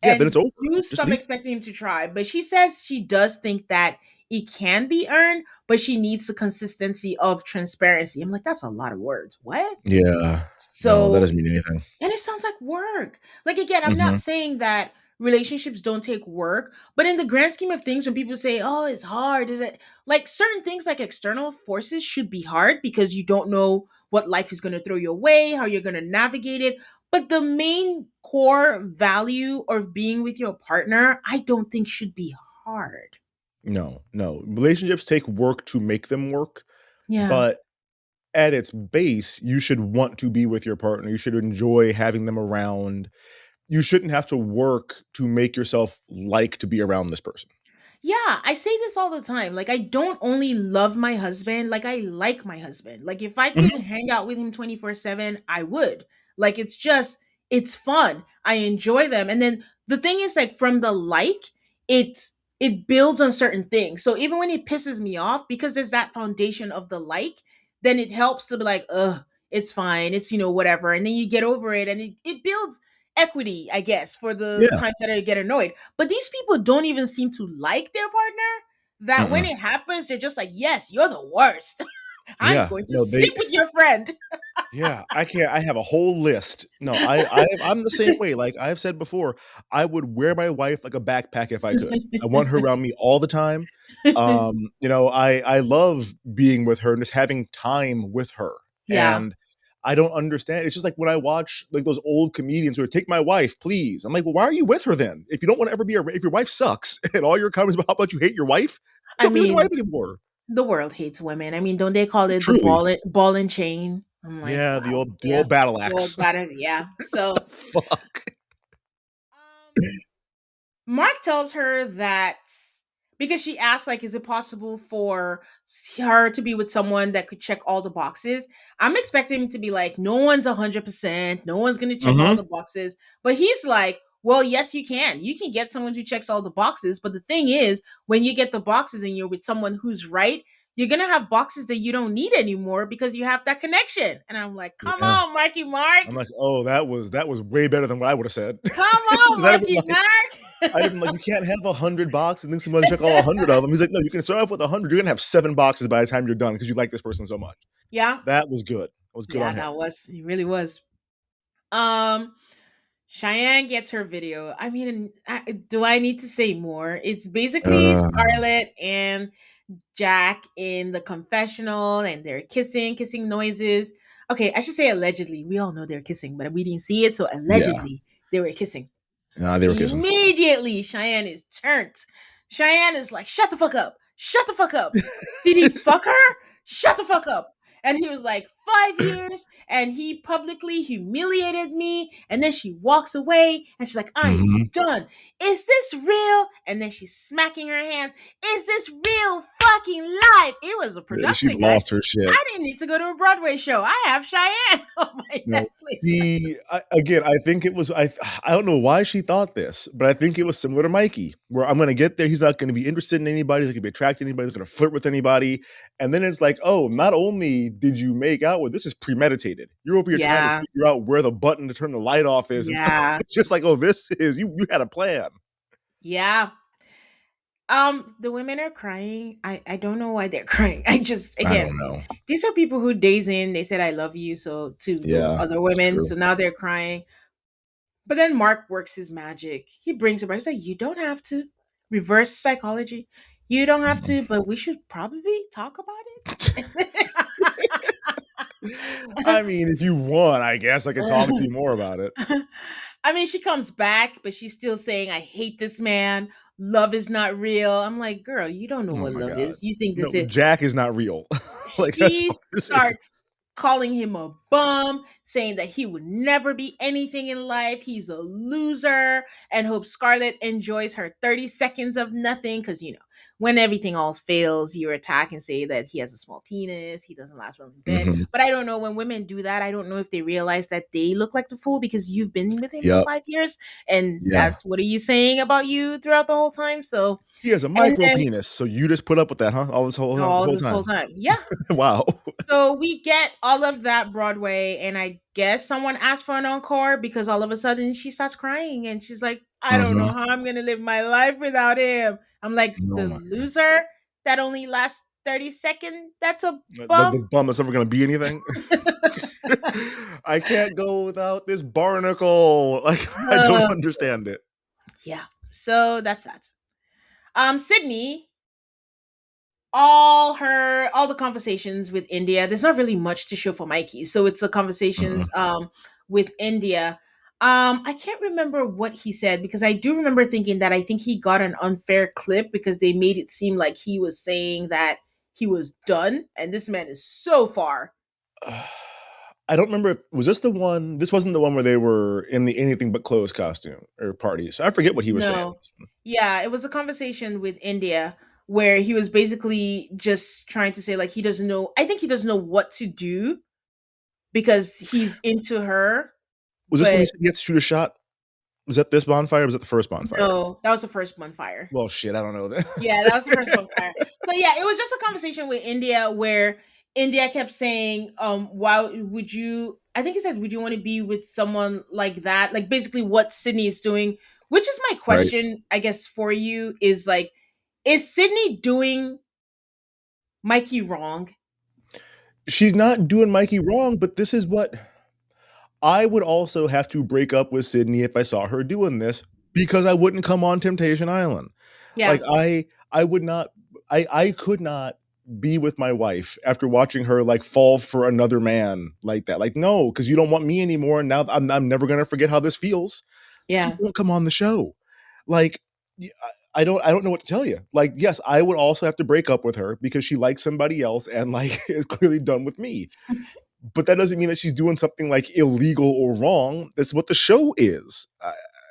Yeah, then it's And over. you Just stop leave. expecting him to try. But she says she does think that it can be earned, but she needs the consistency of transparency. I'm like, that's a lot of words. What? Yeah. No, that So, doesn't mean anything. and it sounds like work. Like, again, I'm Hmm. not saying that relationships don't take work, but in the grand scheme of things, when people say, "Oh, it's hard," is it like certain things like external forces should be hard because you don't know what life is going to throw your way, how you're going to navigate it. But the main core value of being with your partner, I don't think should be hard. No, no. Relationships take work to make them work, Yeah. but at its base, you should want to be with your partner. You should enjoy having them around. You shouldn't have to work to make yourself like to be around this person. Yeah, I say this all the time. Like, I don't only love my husband, like, I like my husband. Like, if I could Mhm. hang out with him 24/7, I would. Like, it's fun. I enjoy them. And then the thing is, like, from the it builds on certain things. So even when it pisses me off, because there's that foundation of the like, then it helps to be like, ugh, it's fine. It's, whatever. And then you get over it, and it builds equity, I guess, for the Yeah. times that I get annoyed. But these people don't even seem to like their partner. That when Mm-mm. it happens, they're just like, yes, you're the worst. I'm Yeah. going to No, they sleep with your friend. yeah, I can't. I have a whole list. No, I'm the same way. Like I've said before, I would wear my wife like a backpack if I could. I want her around me all the time. I love being with her and just having time with her. Yeah. And I don't understand. It's just like when I watch like those old comedians who are take my wife, please. I'm like, well, why are you with her then? If you don't want to ever be if your wife sucks and all your comments about how much you hate your wife, I don't be with your wife mean, anymore. the world hates women. I mean, don't they call it the Truly. ball and chain? I'm like, Yeah, wow. the Yeah. old battle The old axe. pattern. Yeah. The So fuck. um Mark tells her that, because she asks, like, is it possible for her to be with someone that could check all the boxes? I'm expecting him to be like, no one's 100%, no one's gonna check all Mhm. the boxes. But he's like, Well, yes, you can. You can get someone who checks all the boxes, but the thing is, when you get the boxes and you're with someone who's right, you're gonna have boxes that you don't need anymore because you have that connection. And I'm like, come Yeah. on, Marky Mark. I'm like, oh, that was way better than what I would have said. Come on, Because I'd have been Marky like, Mark. you can't have 100 boxes and then someone check all 100 of them. He's like, no, you can start off with 100. You're gonna have 7 boxes by the time you're done because you like this person so much. Yeah. That was good. That was good Yeah, on him. that was, he really was. Um, Cheyenne gets her video. I mean, do I need to say more? It's basically Uh, Scarlett and Jack in the confessional, and they're kissing noises. Okay, I should say allegedly. We all know they're kissing, but we didn't see it, so yeah. allegedly they were kissing. They were kissing. Immediately, Cheyenne is turned. Cheyenne is like, shut the fuck up. Shut the fuck up. Did he fuck her? Shut the fuck up. And he was like, 5 years. And he publicly humiliated me. And then she walks away and she's like, I am Mhm. done. Is this real? And then she's smacking her hands. Is this real fucking life? It was a She production, guys. lost her shit. I didn't need to go to a Broadway show. I have Cheyenne on my No, Netflix. again, I think it was I don't know why she thought this, but I think it was similar to Mikey, where I'm gonna get there, he's not gonna be interested in anybody, he's not gonna be attracted to anybody, he's gonna flirt with anybody. And then it's like, oh, not only did you make out with this is premeditated. You're over here trying to Yeah. figure out where the button to turn the light off is and stuff. Yeah. It's just like, oh, this is you had a plan. Yeah. The women are crying. I don't know why they're crying. I don't Again, know. these are people who days in they said I love you so to the Yeah, other it's women, true. so now they're crying. But then Mark works his magic. He brings it back. He's like, you don't have to. Reverse psychology. You don't have to, but we should probably talk about I it. mean, if you want, I guess I could talk to you more about it. I mean, she comes back, but she's still saying, I hate this man. Love is not real. I'm like, girl, you don't know Oh what my love god. is. You think No, this is. Jack is not real. Like that's She all this is. starts calling him a bum, saying that he would never be anything in life. He's a loser, and hopes Scarlett enjoys her 30 seconds of nothing. Because, when everything all fails, you attack and say that he has a small penis, he doesn't last well in bed. Mhm. But I don't know, when women do that, I don't know if they realize that they look like the fool because you've been with him for Yep. 5 years. And Yeah. that's what are you saying about you throughout the whole time? So, He has a and micro then penis, so you just put up with that, huh? All this whole all this whole time. time. Yeah. Wow. So we get all of that Broadway, and I guess someone asked for an encore because all of a sudden she starts crying and she's like, I don't know Mhm. how I'm gonna live my life without him. I'm like, Oh the my god. loser that only lasts 30 seconds, that's a The bum. bum that's never gonna be anything. I can't go without this barnacle. Like I don't Uh, understand it. yeah. So that's that. Sydney, all the conversations with India. There's not really much to show for Mikey, so it's the Mhm. conversations with India. I can't remember what he said because I do remember thinking that I think he got an unfair clip because they made it seem like he was saying that he was done, and this man is so far. I don't remember. Was this the one? This wasn't the one where they were in the anything but clothes costume or party. So I forget what he was saying. No, yeah, it was a conversation with India where he was basically just trying to say like he doesn't know. I think he doesn't know what to do because he's into her. Was this when he But said he had to shoot a shot? Was that this bonfire? Or was that the first bonfire? no, that was the first bonfire. Well, shit, I don't know that. Yeah, that was the first bonfire. So yeah, it was just a conversation with India where India kept saying, why would you I think he said, would you want to be with someone like that? Like basically what Sydney is doing, which is my Right. question, I guess, for you is like, is Sydney doing Mikey wrong? She's not doing Mikey wrong, but this is what I would also have to break up with Sydney if I saw her doing this because I wouldn't come on Temptation Island. Yeah. Like I would not I could not be with my wife after watching her like fall for another man like that. Like no, because you don't want me anymore. And now I'm never gonna forget how this feels. So Yeah. don't come on the show. Like I don't know what to tell you. Like yes, I would also have to break up with her because she likes somebody else and like is clearly done with me. But that doesn't mean that she's doing something like illegal or wrong. That's what the show is.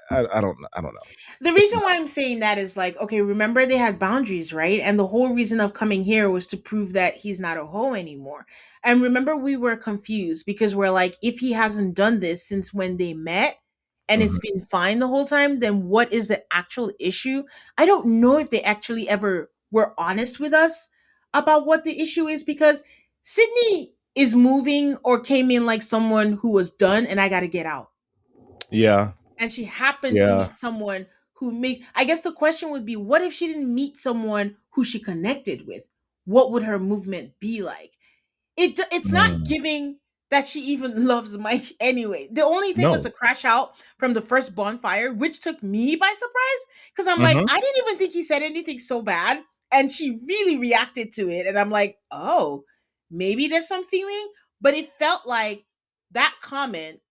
I don't know. The reason why I'm saying that is like, okay, remember they had boundaries, right? And the whole reason of coming here was to prove that he's not a hoe anymore. And remember, we were confused because we're like, if he hasn't done this since when they met, and it's Mhm. been fine the whole time, then what is the actual issue? I don't know if they actually ever were honest with us about what the issue is, because Sydney is moving or came in like someone who was done and I got to get out. Yeah. And she happened to Yeah. meet someone who made, I guess the question would be, what if she didn't meet someone who she connected with? What would her movement be like? It's not Mm. giving that she even loves Mike anyway. The only thing was No. to crash out from the first bonfire, which took me by surprise, because I'm like, Mhm. I didn't even think he said anything so bad, and she really reacted to it, and I'm like, oh, maybe there's some feeling, but it felt like that comment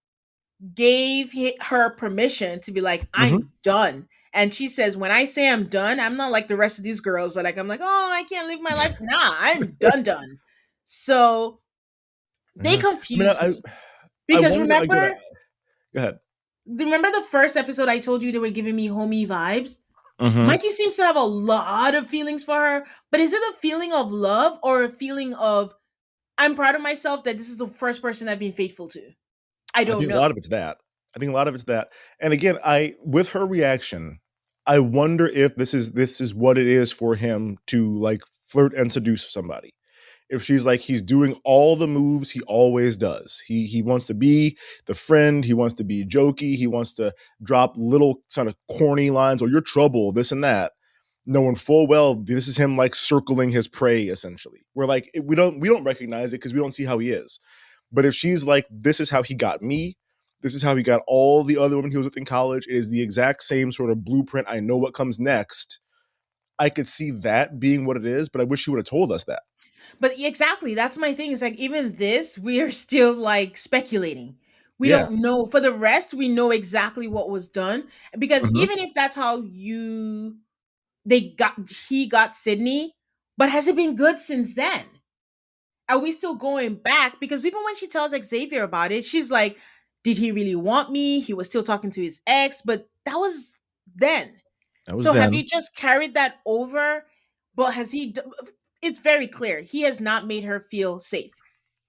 gave her permission to be like, Mhm. I'm done. And she says, when I say I'm done, I'm not like the rest of these girls that like, I'm like, oh, I can't live my life. Nah, I'm done. So they Yeah. I mean, confused me I because wonder again. Go ahead. remember the first episode I told you they were giving me homey vibes? Mhm. Mikey seems to have a lot of feelings for her, but is it a feeling of love or a feeling of I'm proud of myself that this is the first person I've been faithful to? I I don't think a know. lot of it's that. I think a lot of it's that. And again, I with her reaction, I wonder if this is what it is for him to like flirt and seduce somebody. If she's like he's doing all the moves he always does. He wants to be the friend, he wants to be jokey, he wants to drop little sort of corny lines or you're trouble, this and that, knowing full well this is him like circling his prey essentially. We're like we don't recognize it because we don't see how he is. But if she's like, this is how he got me, this is how he got all the other women he was with in college, it is the exact same sort of blueprint. I know what comes next. I could see that being what it is, but I wish she would have told us that. But exactly, that's my thing. It's like even this, we are still like speculating. We Yeah. don't know. For the rest, we know exactly what was done. Because Mhm. even if that's how he got Sydney, but has it been good since then? Are we still going back? Because even when she tells Xavier about it, she's like, did he really want me? He was still talking to his ex, but that was then. That was So have then. you just carried that over? But it's very clear he has not made her feel safe.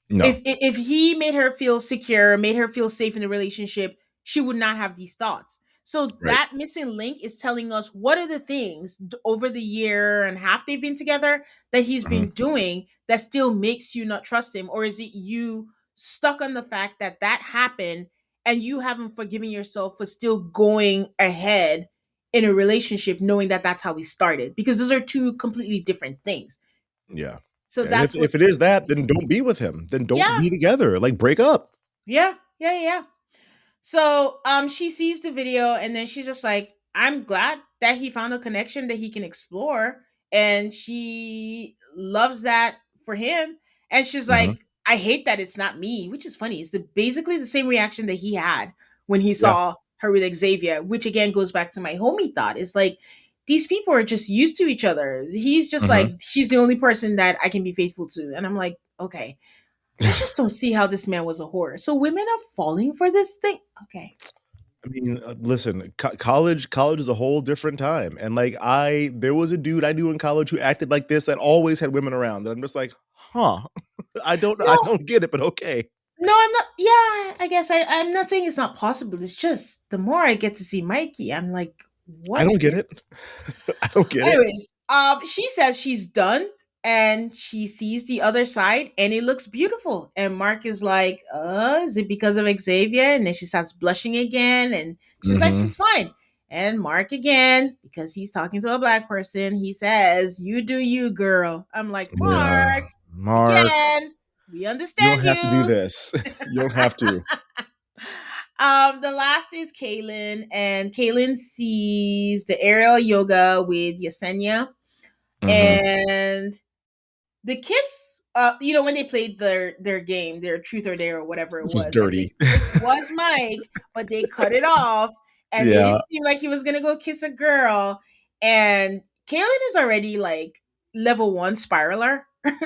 No. If he made her feel secure, made her feel safe in the relationship, she would not have these thoughts. So Right. that missing link is telling us what are the things over the year and half they've been together that he's Mhm. been doing that still makes you not trust him, or is it you stuck on the fact that that happened and you haven't forgiven yourself for still going ahead in a relationship knowing that that's how we started, because those are two completely different things. Yeah. So And that's if what's it is that, then don't be with him. Then don't yeah, be together. Like break up. yeah. So she sees the video and then she's just like, I'm glad that he found a connection that he can explore. And she loves that for him. And she's Mhm. like, I hate that it's not me, which is funny. It's basically the same reaction that he had when he Yeah. saw her with Xavier, which again goes back to my homie thought. It's like these people are just used to each other. He's just Mhm. like, she's the only person that I can be faithful to. And I'm like, okay. I just don't see how this man was a whore. So women are falling for this thing. Okay. I mean, listen, college is a whole different time. And like there was a dude I knew in college who acted like this that always had women around. And I'm just like, huh. I No, don't get it, but okay. no, I'm not. Yeah, I guess I'm not saying it's not possible. It's just the more I get to see Mikey, I'm like, I what don't get is. it. I don't get it. Anyways, she says she's done and she sees the other side and it looks beautiful. And Mark is like, is it because of Xavier? And then she starts blushing again and she's like, Mhm. she's fine. And Mark again, because he's talking to a black person, he says, you do you, girl. I'm like, Yeah. Mark, Mark, again, we you don't understand have to do you. this. You don't have to. The last is Kaylin, and Kaylin sees the aerial yoga with Yesenia, Mhm. and the kiss. When they played their game, their truth or dare or whatever it This was was, and the dirty. kiss was Mike, but they cut it off and made Yeah. it seem like he was gonna go kiss a girl. And Kaylin is already like level one spiraler.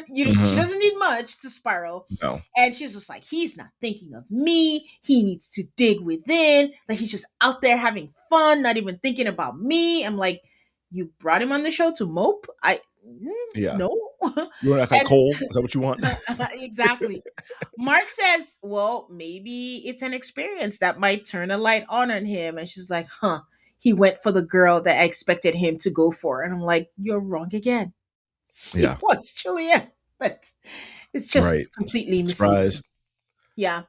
She Mhm. doesn't need much to spiral. No. And she's just like, he's not thinking of me. He needs to dig within. Like he's just out there having fun, not even thinking about me. I'm like, you brought him on the show to mope? Yeah. No. You want to act like And Cole? Is that what you want? exactly. Mark says, well, maybe it's an experience that might turn a light on him. And she's like, huh, he went for the girl that I expected him to go for. And I'm like, you're wrong again. He Yeah. wants Juliet, but it's Right. just completely Surprise. misleading. Yeah.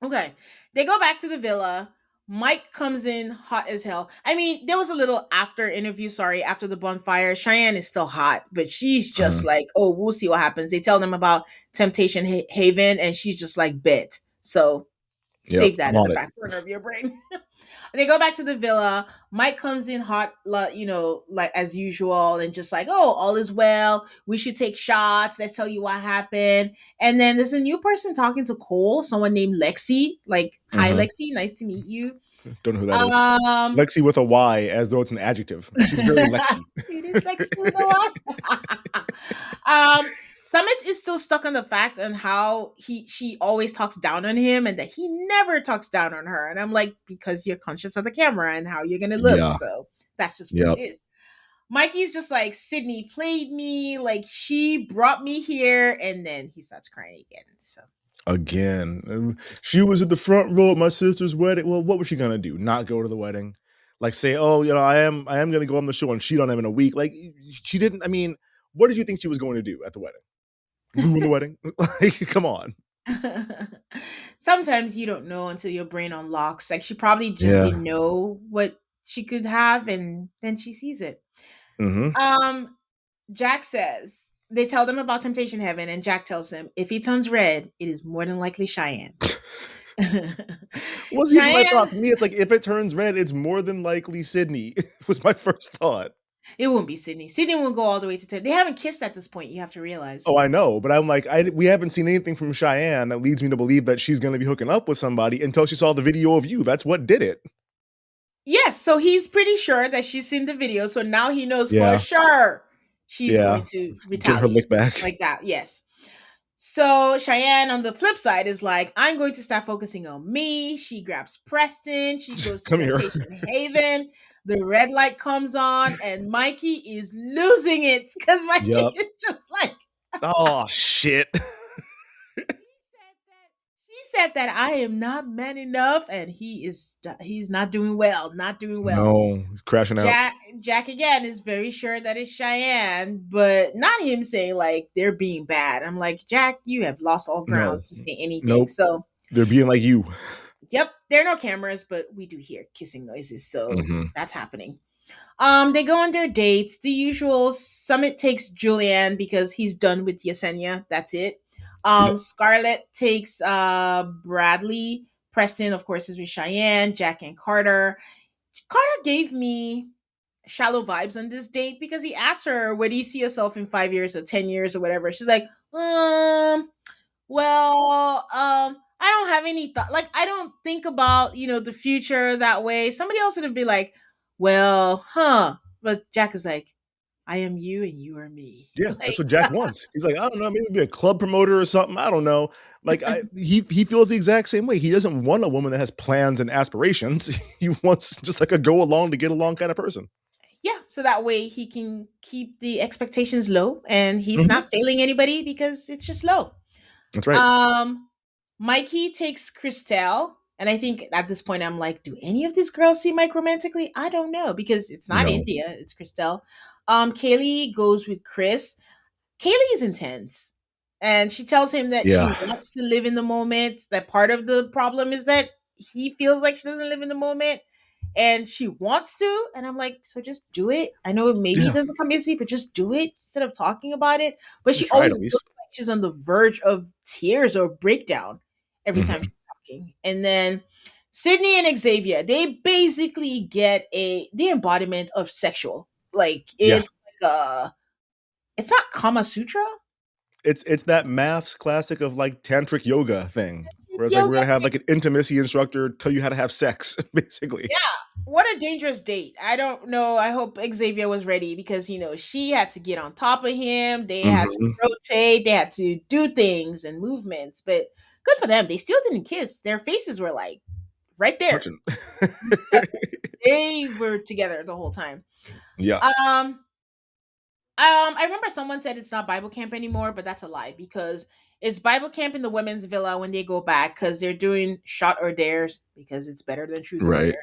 Okay. They go back to the villa. Mike comes in hot as hell. I mean, there was a little after interview, sorry, after the bonfire. Cheyenne is still hot, but she's just Mhm. like, oh, we'll see what happens. They tell them about Temptation Haven, and she's just like, bet. So Yep. save that I'm in on the it. back corner of your brain. They go back to the villa. Mike comes in hot, like as usual, and just like, oh, all is well. We should take shots. Let's tell you what happened. And then there's a new person talking to Cole, someone named Lexi. Like, hi, Mhm. Lexi, nice to meet you. Don't know who that is. Um, Lexi with a Y, as though it's an adjective. She's very Lexi. it is Lexi with a Y. Summit is still stuck on the fact on how she always talks down on him and that he never talks down on her. And I'm like, because you're conscious of the camera and how you're gonna look. Yeah. So that's just what it Yep. is. Mikey's just like, Sydney played me, like she brought me here, and then he starts crying again. So Again, she was at the front row at my sister's wedding. Well, what was she gonna do? Not go to the wedding? Like say, oh, I am gonna go on the show and cheat on him in a week. Like she didn't. I mean, what did you think she was going to do at the wedding? Ruin the wedding? Like, come on. sometimes you don't know until your brain unlocks. Like she probably just Yeah. didn't know what she could have, and then she sees it. Mm-hmm. Jack says they tell them about Temptation Heaven, and Jack tells them if he turns red, it is more than likely Cheyenne. Was even my thought. Cheyenne, For me, it's like if it turns red, it's more than likely Sydney. Was my first thought. it won't be Sydney. Sydney won't go all the way to 10. They haven't kissed at this point, you have to realize. Oh, I know, but I'm like, we haven't seen anything from Cheyenne that leads me to believe that she's going to be hooking up with somebody until she saw the video of you. That's what did it. Yes, so he's pretty sure that she's seen the video, so now he knows Yeah. for sure she's Yeah. going to Get her lick retaliate back. like that. Yes. So Cheyenne on the flip side is like, I'm going to start focusing on me. She grabs Preston. She goes to Come here. Temptation Haven. The red light comes on, and Mikey is losing it because Mikey Yep. is just like, Oh shit. she said that I am not man enough, and he's not doing well, not doing well. No, he's crashing out. Jack again is very sure that it's Cheyenne, but not him saying like they're being bad. I'm like, Jack, you have lost all ground to say anything. Nope. So They're being like you. yep, there are no cameras, but we do hear kissing noises, so that's happening. They go on their dates. The usual. Summit takes Julianne because he's done with Yesenia. That's it. Yep. Scarlett takes Bradley. Preston, of course, is with Cheyenne, Jack, and Carter. Carter gave me shallow vibes on this date because he asked her, where do you see yourself in 5 years or 10 years or whatever? She's like, I don't have any thought. Like, I don't think about, the future that way. Somebody else would be like, well, but Jack is like, I am you and you are me. Yeah, Like, that's what Jack wants. He's like, I don't know, maybe be a club promoter or something. I don't know. Like, he feels the exact same way. He doesn't want a woman that has plans and aspirations. He wants just like a go along to get along kind of person. yeah, so that way he can keep the expectations low and he's not failing anybody because it's just low. That's right. Mikey takes Christelle, and I think at this point I'm like, do any of these girls see Mike romantically? I don't know because it's not No. India, it's Christelle. Kaylee goes with Chris. Kaylee is intense, and she tells him that Yeah. she wants to live in the moment. That part of the problem is that he feels like she doesn't live in the moment, and she wants to. And I'm like, so just do it. I know maybe it doesn't come easy, but just do it instead of talking about it. But she Try it always at least. looks like she's on the verge of tears or breakdown every time she's talking. And then Sydney and Xavier, they basically get the embodiment of sexual. Like it's like it's not Kama Sutra. It's that maths classic of like tantric yoga thing. Where it's like we're gonna have like an intimacy instructor tell you how to have sex, basically. Yeah. What a dangerous date. I don't know. I hope Xavier was ready because she had to get on top of him. They had to rotate, they had to do things and movements, but good for them. They still didn't kiss. Their faces were like right there. They were together the whole time. Yeah. I remember someone said it's not Bible camp anymore, but that's a lie because it's Bible camp in the women's villa when they go back because they're doing shot or dares because it's better than truth or Right. dare.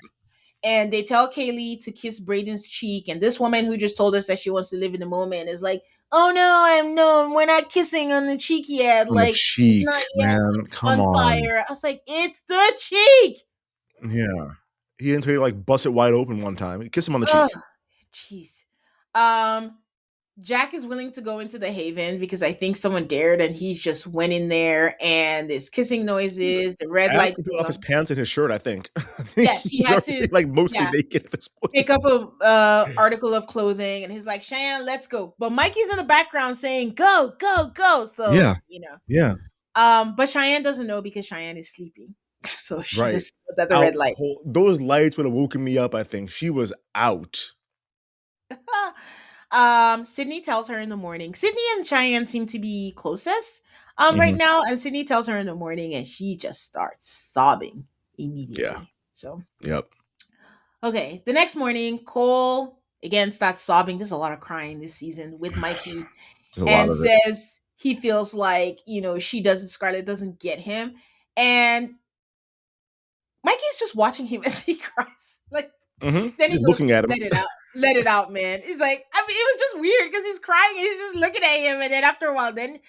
And they tell Kaylee to kiss Braden's cheek, and this woman who just told us that she wants to live in the moment is like, "Oh no, we're not kissing on the cheek yet. On the Like it's cheek, not yet man. Come on on. fire." I was like, "It's the cheek." Yeah. He didn't tell you like bust it wide open one time. Kiss him on the Ugh, cheek. jeez. Jack is willing to go into the Haven because I think someone dared, and he's just went in there, and there's kissing noises. The red light After he goes took off his on. pants and his shirt, I think. I think Yes, he he's had already to. like mostly Yeah, naked at this pick point. up a article of clothing, and he's like, "Cheyenne, let's go." But Mikey's in the background saying, "Go, go, go!" So Yeah. Yeah. But Cheyenne doesn't know because Cheyenne is sleeping, so she Right. just knows that the red Out light. cold. Those lights would have woken me up, I think. She was out. Sydney tells her in the morning. Sydney and Cheyenne seem to be closest right Mhm. now, and Sydney tells her in the morning, and she just starts sobbing immediately. Yeah. So Yep. okay, the next morning, Cole again starts sobbing. There's a lot of crying this season with Mikey, There's a lot and of it. says he feels like Scarlett doesn't get him, and Mikey's just watching him as he cries. Like Mhm. then he Just goes, looking at him. let it out, man. He's like, I mean, it was just weird because he's crying and he's just looking at him, and then after a while, then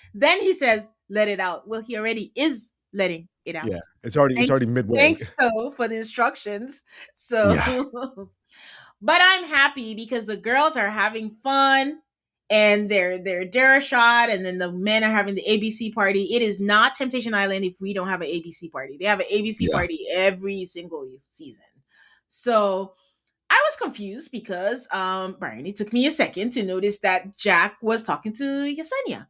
he says, let it out. Well, he already is letting it out. Yeah. It's already midway. Thanks, so for the instructions. So, Yeah. but I'm happy because the girls are having fun and they're Dara shot, and then the men are having the ABC party. It is not Temptation Island if we don't have an ABC party. They have an ABC Yeah. party every single season. So I was confused because Brian, it took me a second to notice that Jack was talking to Yesenia.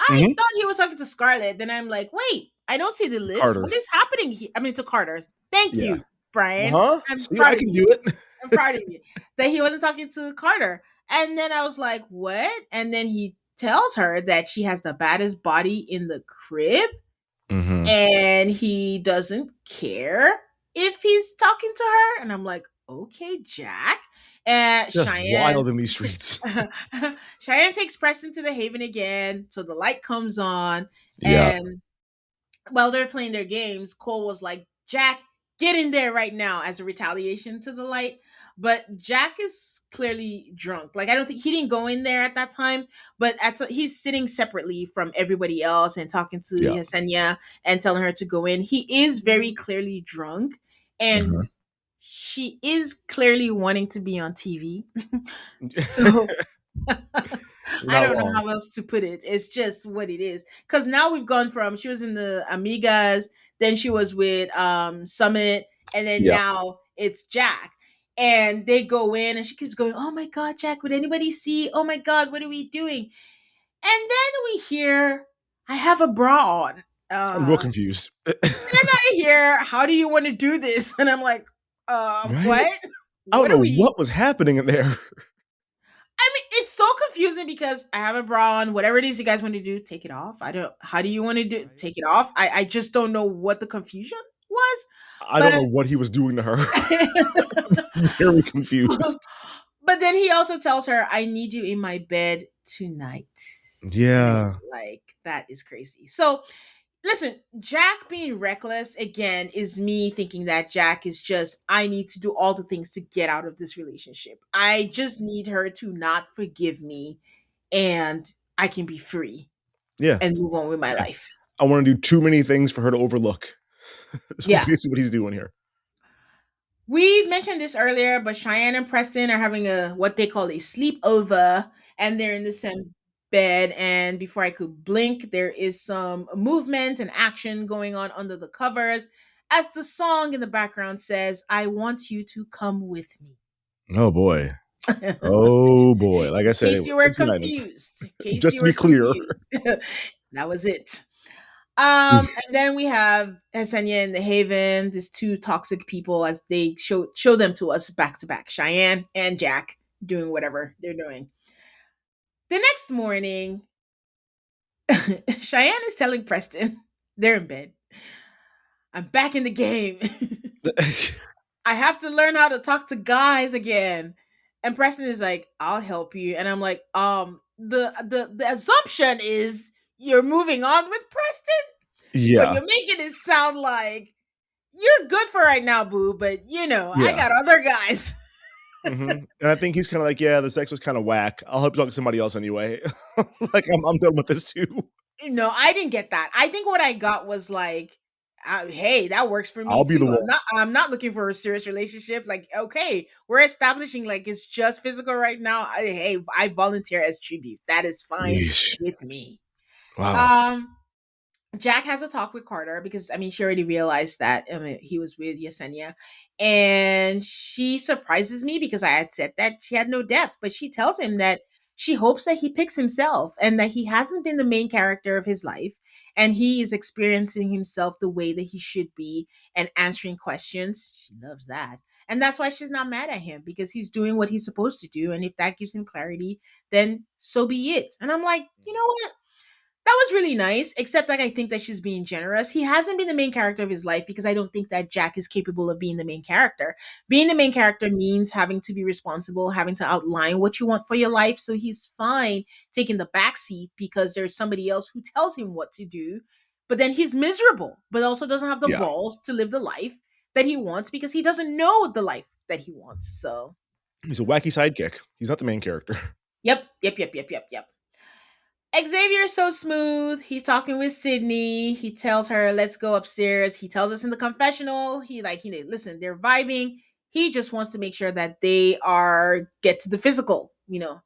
I Mhm. thought he was talking to Scarlett. Then I'm like, wait, I don't see the lips. Carter. What is happening here? I mean, to Carter. Thank Yeah. you, Brian. Huh? I'm See, proud I of can you. do it. I'm proud of you that he wasn't talking to Carter. And then I was like, what? And then he tells her that she has the baddest body in the crib, Mhm. and he doesn't care if he's talking to her. And I'm like, okay, Jack. And Just Cheyenne, wild in these streets. Cheyenne takes Preston to the Haven again. So the light comes on, Yeah. and while they're playing their games, Cole was like, Jack, get in there right now, as a retaliation to the light. But Jack is clearly drunk. Like, I don't think he didn't go in there at that time, but he's sitting separately from everybody else and talking to Yeah. Yesenia and telling her to go in. He is very clearly drunk, and Mhm. she is clearly wanting to be on TV. So I Not don't know wrong. how else to put it. It's just what it is. Because now we've gone from, she was in the Amigas, then she was with Summit, and then Yeah. now it's Jack. And they go in, and she keeps going, "Oh my God, Jack, would anybody see? Oh my God, what are we doing?" And then we hear, "I have a bra on." I'm real confused. Then I hear, "How do you want to do this?" And I'm like, Right? what? I don't What are know we? what was happening in there. I mean, it's so confusing because I have a bra on. Whatever it is you guys want to do, take it off. I don't. How do you want to do? Take it off. I just don't know what the confusion was. I don't know what he was doing to her. Very confused. But then he also tells her, "I need you in my bed tonight." Yeah. Like, that is crazy. So listen, Jack being reckless again is me thinking that Jack is just, I need to do all the things to get out of this relationship. I just need her to not forgive me, and I can be free Yeah. and move on with my life. I want to do too many things for her to overlook. That's Yeah. basically what he's doing here. We've mentioned this earlier, but Cheyenne and Preston are having what they call a sleepover, and they're in the same bed. And before I could blink, there is some movement and action going on under the covers, as the song in the background says, "I want you to come with me." Oh boy. Oh boy. Like I In said, case you were confused. Just to be clear. That was it. And then we have Yesenia in the Haven, these two toxic people, as they show them to us back to back, Cheyenne and Jack doing whatever they're doing. The next morning, Cheyenne is telling Preston, they're in bed, "I'm back in the game. I have to learn how to talk to guys again." And Preston is like, "I'll help you." And I'm like, the assumption is you're moving on with Preston, but Yeah. you're making it sound like you're good for right now, boo, but I Yeah. got other guys. And I think he's kind of like, yeah, the sex was kind of whack. I'll help you talk to somebody else anyway. Like, I'm done with this too. No, I didn't get that. I think what I got was like, hey, that works for me I'll be the too. one. I'm not looking for a serious relationship. Like, okay, we're establishing like it's just physical right now. Hey, I volunteer as tribute. That is fine Yeesh. with me. Wow. Jack has a talk with Carter because I mean she already realized that he was with Yesenia, and she surprises me because I had said that she had no depth, but she tells him that she hopes that he picks himself and that he hasn't been the main character of his life and he is experiencing himself the way that he should be and answering questions. She loves that. And that's why she's not mad at him because he's doing what he's supposed to do. And if that gives him clarity, then so be it. And I'm like, you know what? That was really nice, except like I think that she's being generous. He hasn't been the main character of his life because I don't think that Jack is capable of being the main character. Being the main character means having to be responsible, having to outline what you want for your life. So he's fine taking the back seat because there's somebody else who tells him what to do. But then he's miserable, but also doesn't have the Yeah. balls to live the life that he wants because he doesn't know the life that he wants. So He's a wacky sidekick. He's not the main character. yep. Xavier's so smooth. He's talking with Sydney. He tells her, let's go upstairs. He tells us in the confessional, listen, they're vibing. He just wants to make sure that they get to the physical,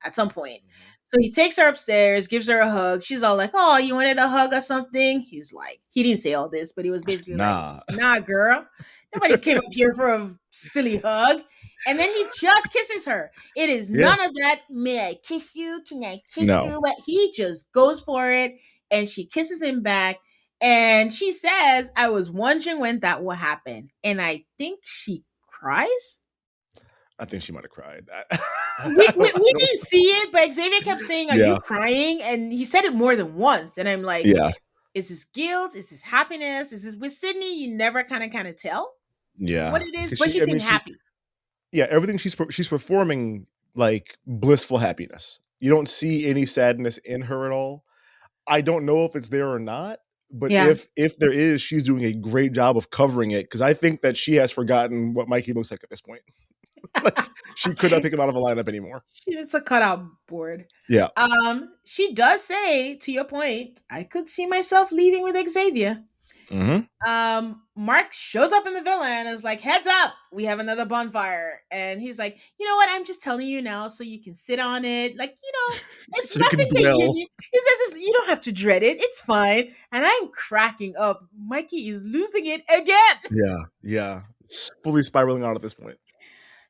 at some point. So he takes her upstairs, gives her a hug. She's all like, oh, you wanted a hug or something? He's like, he didn't say all this, but he was basically Nah. like, nah, girl. Nobody came up here for a silly hug. And then he just kisses her. It is none of that, may I kiss you? Can I kiss you? But he just goes for it. And she kisses him back. And she says, I was wondering when that will happen. And I think she cries. I think she might have cried. We didn't see it, but Xavier kept saying, are you crying? And he said it more than once. And I'm like, is this guilt? Is this happiness? Is this with Sydney? You never kind of tell what it is. But she seemed happy. Everything she's performing like blissful happiness. You don't see any sadness in her at all. I don't know if it's there or not, but if there is, she's doing a great job of covering it because I think that she has forgotten what Mikey looks like at this point. Like she could not pick him out of a lineup anymore. It's a cutout board. Yeah. She does say, to your point, I could see myself leaving with Xavier. Mm-hmm. Mark shows up in the villa and is like, heads up, we have another bonfire. And he's like, you know what? I'm just telling you now so you can sit on it. Like, it's so nothing that he says you don't have to dread it. It's fine. And I'm cracking up. Mikey is losing it again. Yeah. It's fully spiraling out at this point.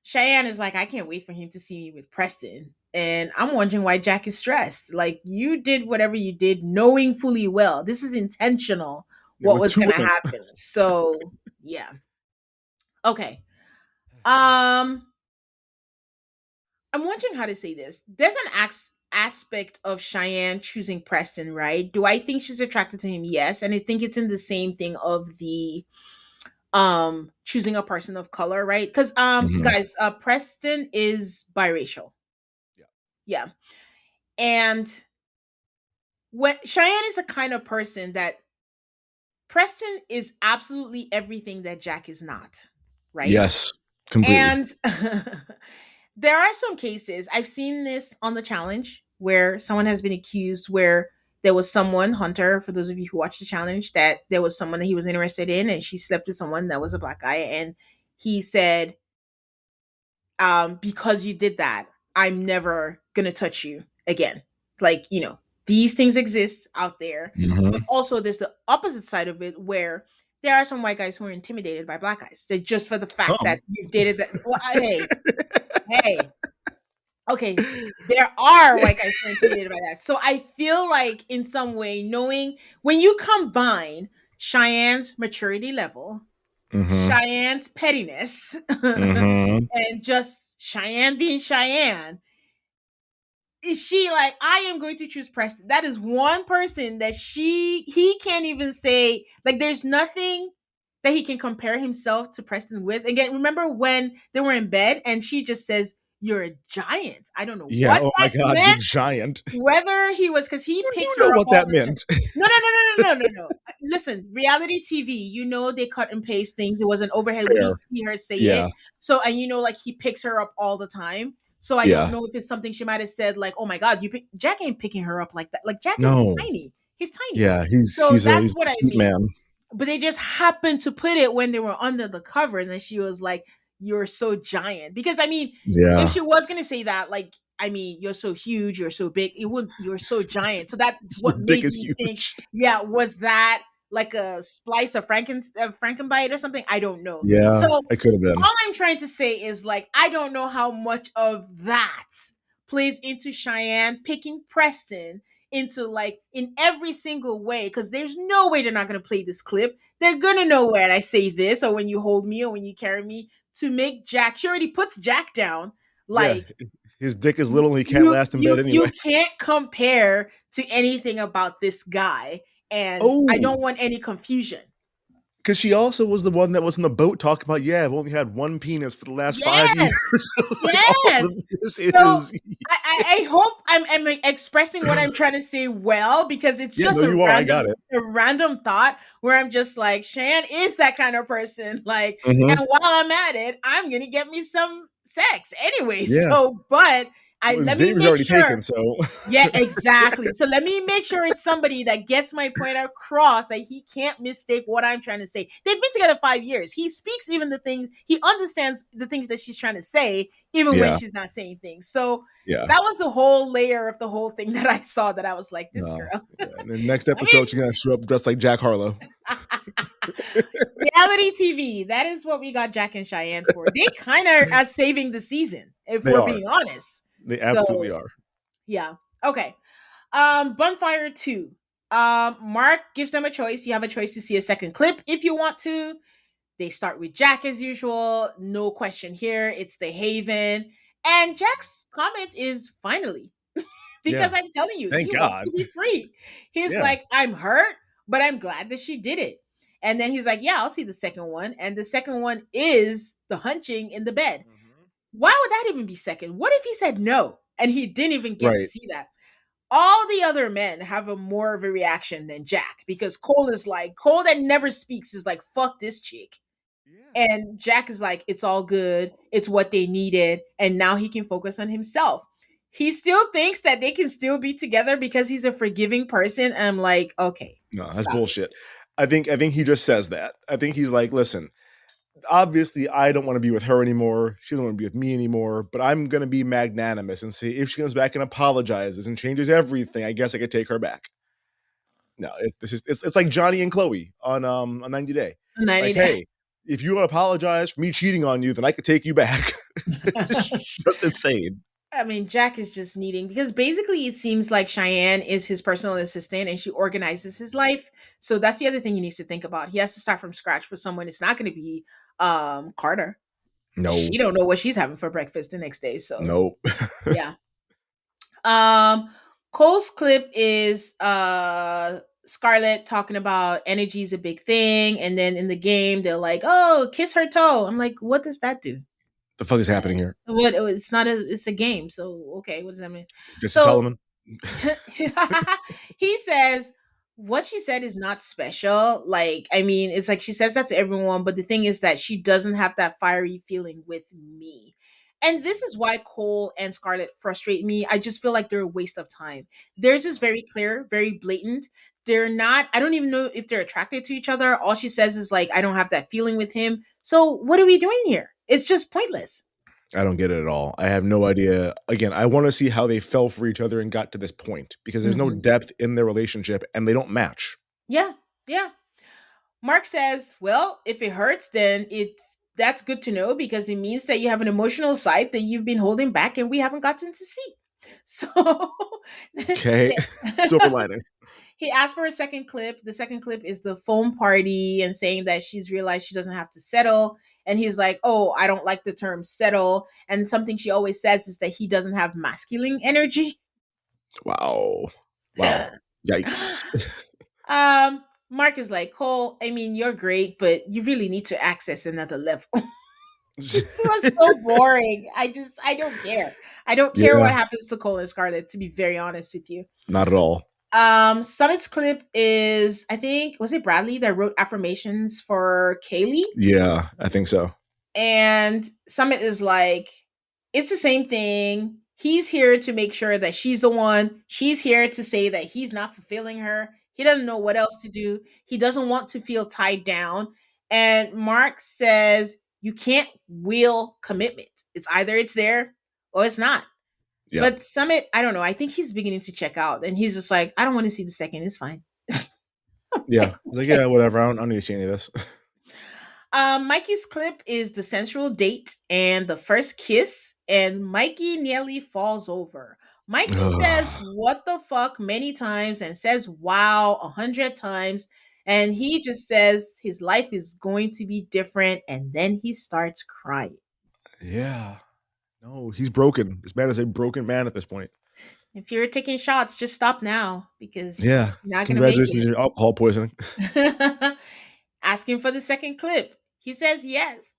Cheyenne is like, I can't wait for him to see me with Preston. And I'm wondering why Jack is stressed. Like, you did whatever you did knowing fully well. This is intentional. What was going to happen. So, yeah. Okay. I'm wondering how to say this. There's an aspect of Cheyenne choosing Preston, right? Do I think she's attracted to him? Yes. And I think it's in the same thing of the choosing a person of color, right? Because guys, Preston is biracial. Yeah. And when Cheyenne is the kind of person that Preston is absolutely everything that Jack is not, right? Yes, completely. And there are some cases, I've seen this on the challenge, where someone has been accused where there was someone, Hunter, for those of you who watched the challenge, that there was someone that he was interested in and she slept with someone that was a black guy. And he said, because you did that, I'm never going to touch you again. Like, these things exist out there. Mm-hmm. But also there's the opposite side of it where there are some white guys who are intimidated by black guys. They're just for the fact that you dated that. Well, hey. Okay, there are white guys who are intimidated by that. So I feel like in some way, knowing when you combine Cheyenne's maturity level, Cheyenne's pettiness, and just Cheyenne being Cheyenne, is she like, I am going to choose Preston? That is one person that he can't even say, like, there's nothing that he can compare himself to Preston with. Again, remember when they were in bed and she just says, you're a giant. I don't know Yeah. what Oh my that God, you're meant. giant. Whether he was, because he You picks know her up what all that the time. meant? No, no, no, no, no, no, no, no. Listen, reality TV, they cut and paste things. It was an overhead. We Fair. didn't see her say it. Yeah. So, and like he picks her up all the time. So I don't Yeah. know if it's something she might have said, like, "Oh my God, Jack ain't picking her up like that." Like Jack is No. tiny. He's tiny. Yeah. He's So he's a that's he's what a I petite mean. man. But they just happened to put it when they were under the covers, and she was like, "You're so giant." Because I mean, if Yeah. she was gonna say that, like, I mean, you're so huge, you're so big, it would you're so giant. So that's Your what dick made is me think, huge. yeah, was that like a splice of Frankenbite or something? I don't know. Yeah. So It could have been. all I'm trying to say is, like, I don't know how much of that plays into Cheyenne picking Preston into, like, in every single way, because there's no way they're not going to play this clip. They're going to know when I say this, or when you hold me, or when you carry me, to make Jack. She already puts Jack down. Yeah. Like, His dick is little and he can't last in bed you anyway. can't compare to anything about this guy, and I Oh, don't want any confusion. because she also was the one that was in the boat talking about, yeah, I've only had one penis for the last 5 years. Yes. Like, all of Yes. this So is. I hope I'm expressing what I'm trying to say well, because it's Yeah, just no, you are. I got it. a random thought where I'm just like, Cheyenne is that kind of person. Like, Mm-hmm. and while I'm at it, I'm gonna get me some sex anyway. Yeah. So, but Well, let me Xavier's make already sure. taken, so. Yeah, exactly. So let me make sure it's somebody that gets my point across, that he can't mistake what I'm trying to say. They've been together 5 years. He speaks even the things, he understands the things that she's trying to say, even when Yeah. she's not saying things. So Yeah. that was the whole layer of the whole thing that I saw, that I was like, this No. girl. Yeah. And then next I mean, episode, she's going to show up dressed like Jack Harlow. reality TV. That is what we got Jack and Cheyenne for. They kind of are saving the season, if They we're are. being honest. They absolutely So are. yeah. Okay. Bonfire 2. Mark gives them a choice. You have a choice to see a second clip if you want to. They start with Jack as usual. No question here. It's the Haven. And Jack's comment is finally. Because Yeah. I'm telling you, Thank he wants God. to be free. He's Yeah. like, I'm hurt, but I'm glad that she did it. And then he's like, yeah, I'll see the second one. And the second one is the hunching in the bed. Why would that even be second? What if he said no and he didn't even get to Right. see that? All the other men have a more of a reaction than Jack, because Cole is like, Cole that never speaks is like, fuck this chick. Yeah. And Jack is like, it's all good. It's what they needed. And now he can focus on himself. He still thinks that they can still be together because he's a forgiving person. And I'm like, okay. No, that's Stop. bullshit. I think he just says that. I think he's like, listen, obviously I don't want to be with her anymore. She doesn't want to be with me anymore, but I'm going to be magnanimous and say, if she comes back and apologizes and changes everything, I guess I could take her back. No, it's like Johnny and Chloe on 90 Day. 90 Like, days. hey, if you want to apologize for me cheating on you, then I could take you back. Just insane. I mean, Jack is just needing, because basically it seems like Cheyenne is his personal assistant and she organizes his life. So that's the other thing he needs to think about. He has to start from scratch for someone. It's not going to be Carter. No. She don't know what she's having for breakfast the next day. So Nope. yeah. Cole's clip is Scarlett talking about energy is a big thing, and then in the game they're like, "Oh, kiss her toe." I'm like, what does that do? The fuck is happening here? What? It's not a. It's a game. So okay, what does that mean? Jesse So Solomon. he says what she said is not special. Like, I mean, it's like she says that to everyone, but the thing is that she doesn't have that fiery feeling with me. And this is why Cole and Scarlett frustrate me. I just feel like they're a waste of time. Theirs is very clear, very blatant. They're not, I don't even know if they're attracted to each other. All she says is like, I don't have that feeling with him. So what are we doing here? It's just pointless. I don't get it at all. I have no idea. Again, I want to see how they fell for each other and got to this point, because there's no Mhm. depth in their relationship and they don't match. Yeah, yeah. Mark says, well, if it hurts, then that's good to know, because it means that you have an emotional side that you've been holding back and we haven't gotten to see. So Okay. Silver lining. he asked for a second clip. The second clip is the foam party and saying that she's realized she doesn't have to settle. And he's like, oh, I don't like the term settle. And something she always says is that he doesn't have masculine energy. Wow. Wow. Yikes. Mark is like, Cole, I mean, you're great, but you really need to access another level. These two are so boring. I don't care. I don't care what Yeah, happens to Cole and Scarlett, to be very honest with you. not at all. Summit's clip is, I think, was it Bradley that wrote affirmations for Kaylee? Yeah, I think so. And Summit is like, it's the same thing. He's here to make sure that she's the one. She's here to say that he's not fulfilling her. He doesn't know what else to do. He doesn't want to feel tied down. And Mark says, you can't will commitment. It's either it's there or it's not. Yeah, But Summit, I don't know. I think he's beginning to check out. And he's just like, I don't want to see the second. It's fine. yeah. Like, He's like, okay. yeah, whatever. I don't need to see any of this. Mikey's clip is the sensual date and the first kiss, and Mikey nearly falls over. Mikey says, Ugh. what the fuck, many times and says, wow, 100 times. And he just says his life is going to be different. And then he starts crying. Yeah. No, he's broken. This man is a broken man at this point. If you're taking shots, just stop now because Yeah. you're not going to make Congratulations on your alcohol poisoning. it. Asking for the second clip. He says yes.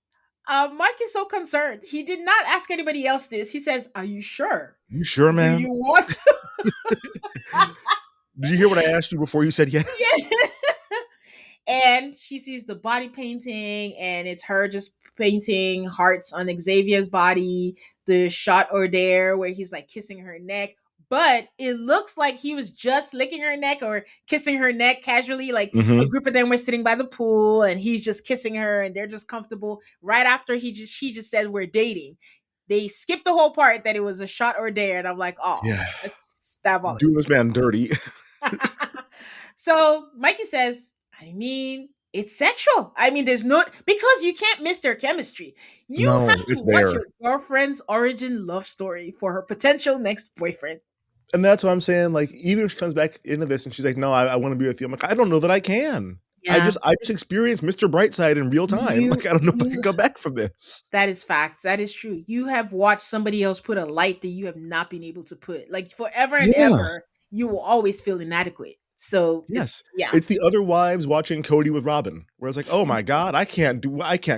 Mark is so concerned. He did not ask anybody else this. He says, are you sure? You sure, Do man? you want Did you hear what I asked you before you said yes? to? And she sees the body painting, and it's her just painting hearts on Xavier's body. The shot or there where he's like kissing her neck, but it looks like he was just licking her neck or kissing her neck casually. Like a Mm-hmm. group of them were sitting by the pool, and he's just kissing her, and they're just comfortable. Right after she just said we're dating, they skipped the whole part that it was a shot or dare, and I'm like, oh, Yeah. that's diabolical. Do this man dirty. So Mikey says, I mean, it's sexual. I mean, there's no, because you can't miss their chemistry. You No, have to it's watch there. your girlfriend's origin love story for her potential next boyfriend. And that's what I'm saying. Like, even if she comes back into this and she's like, no, I want to be with you. I'm like, I don't know that I can. Yeah. I just experienced Mr. Brightside in real time. You, Like, I don't know if I you can come back from this. that is facts. That is true. You have watched somebody else put a light that you have not been able to put. Like forever and Yeah. ever, you will always feel inadequate. So Yes. yeah. It's the other wives watching Cody with Robin, where it's like, oh my God, I can't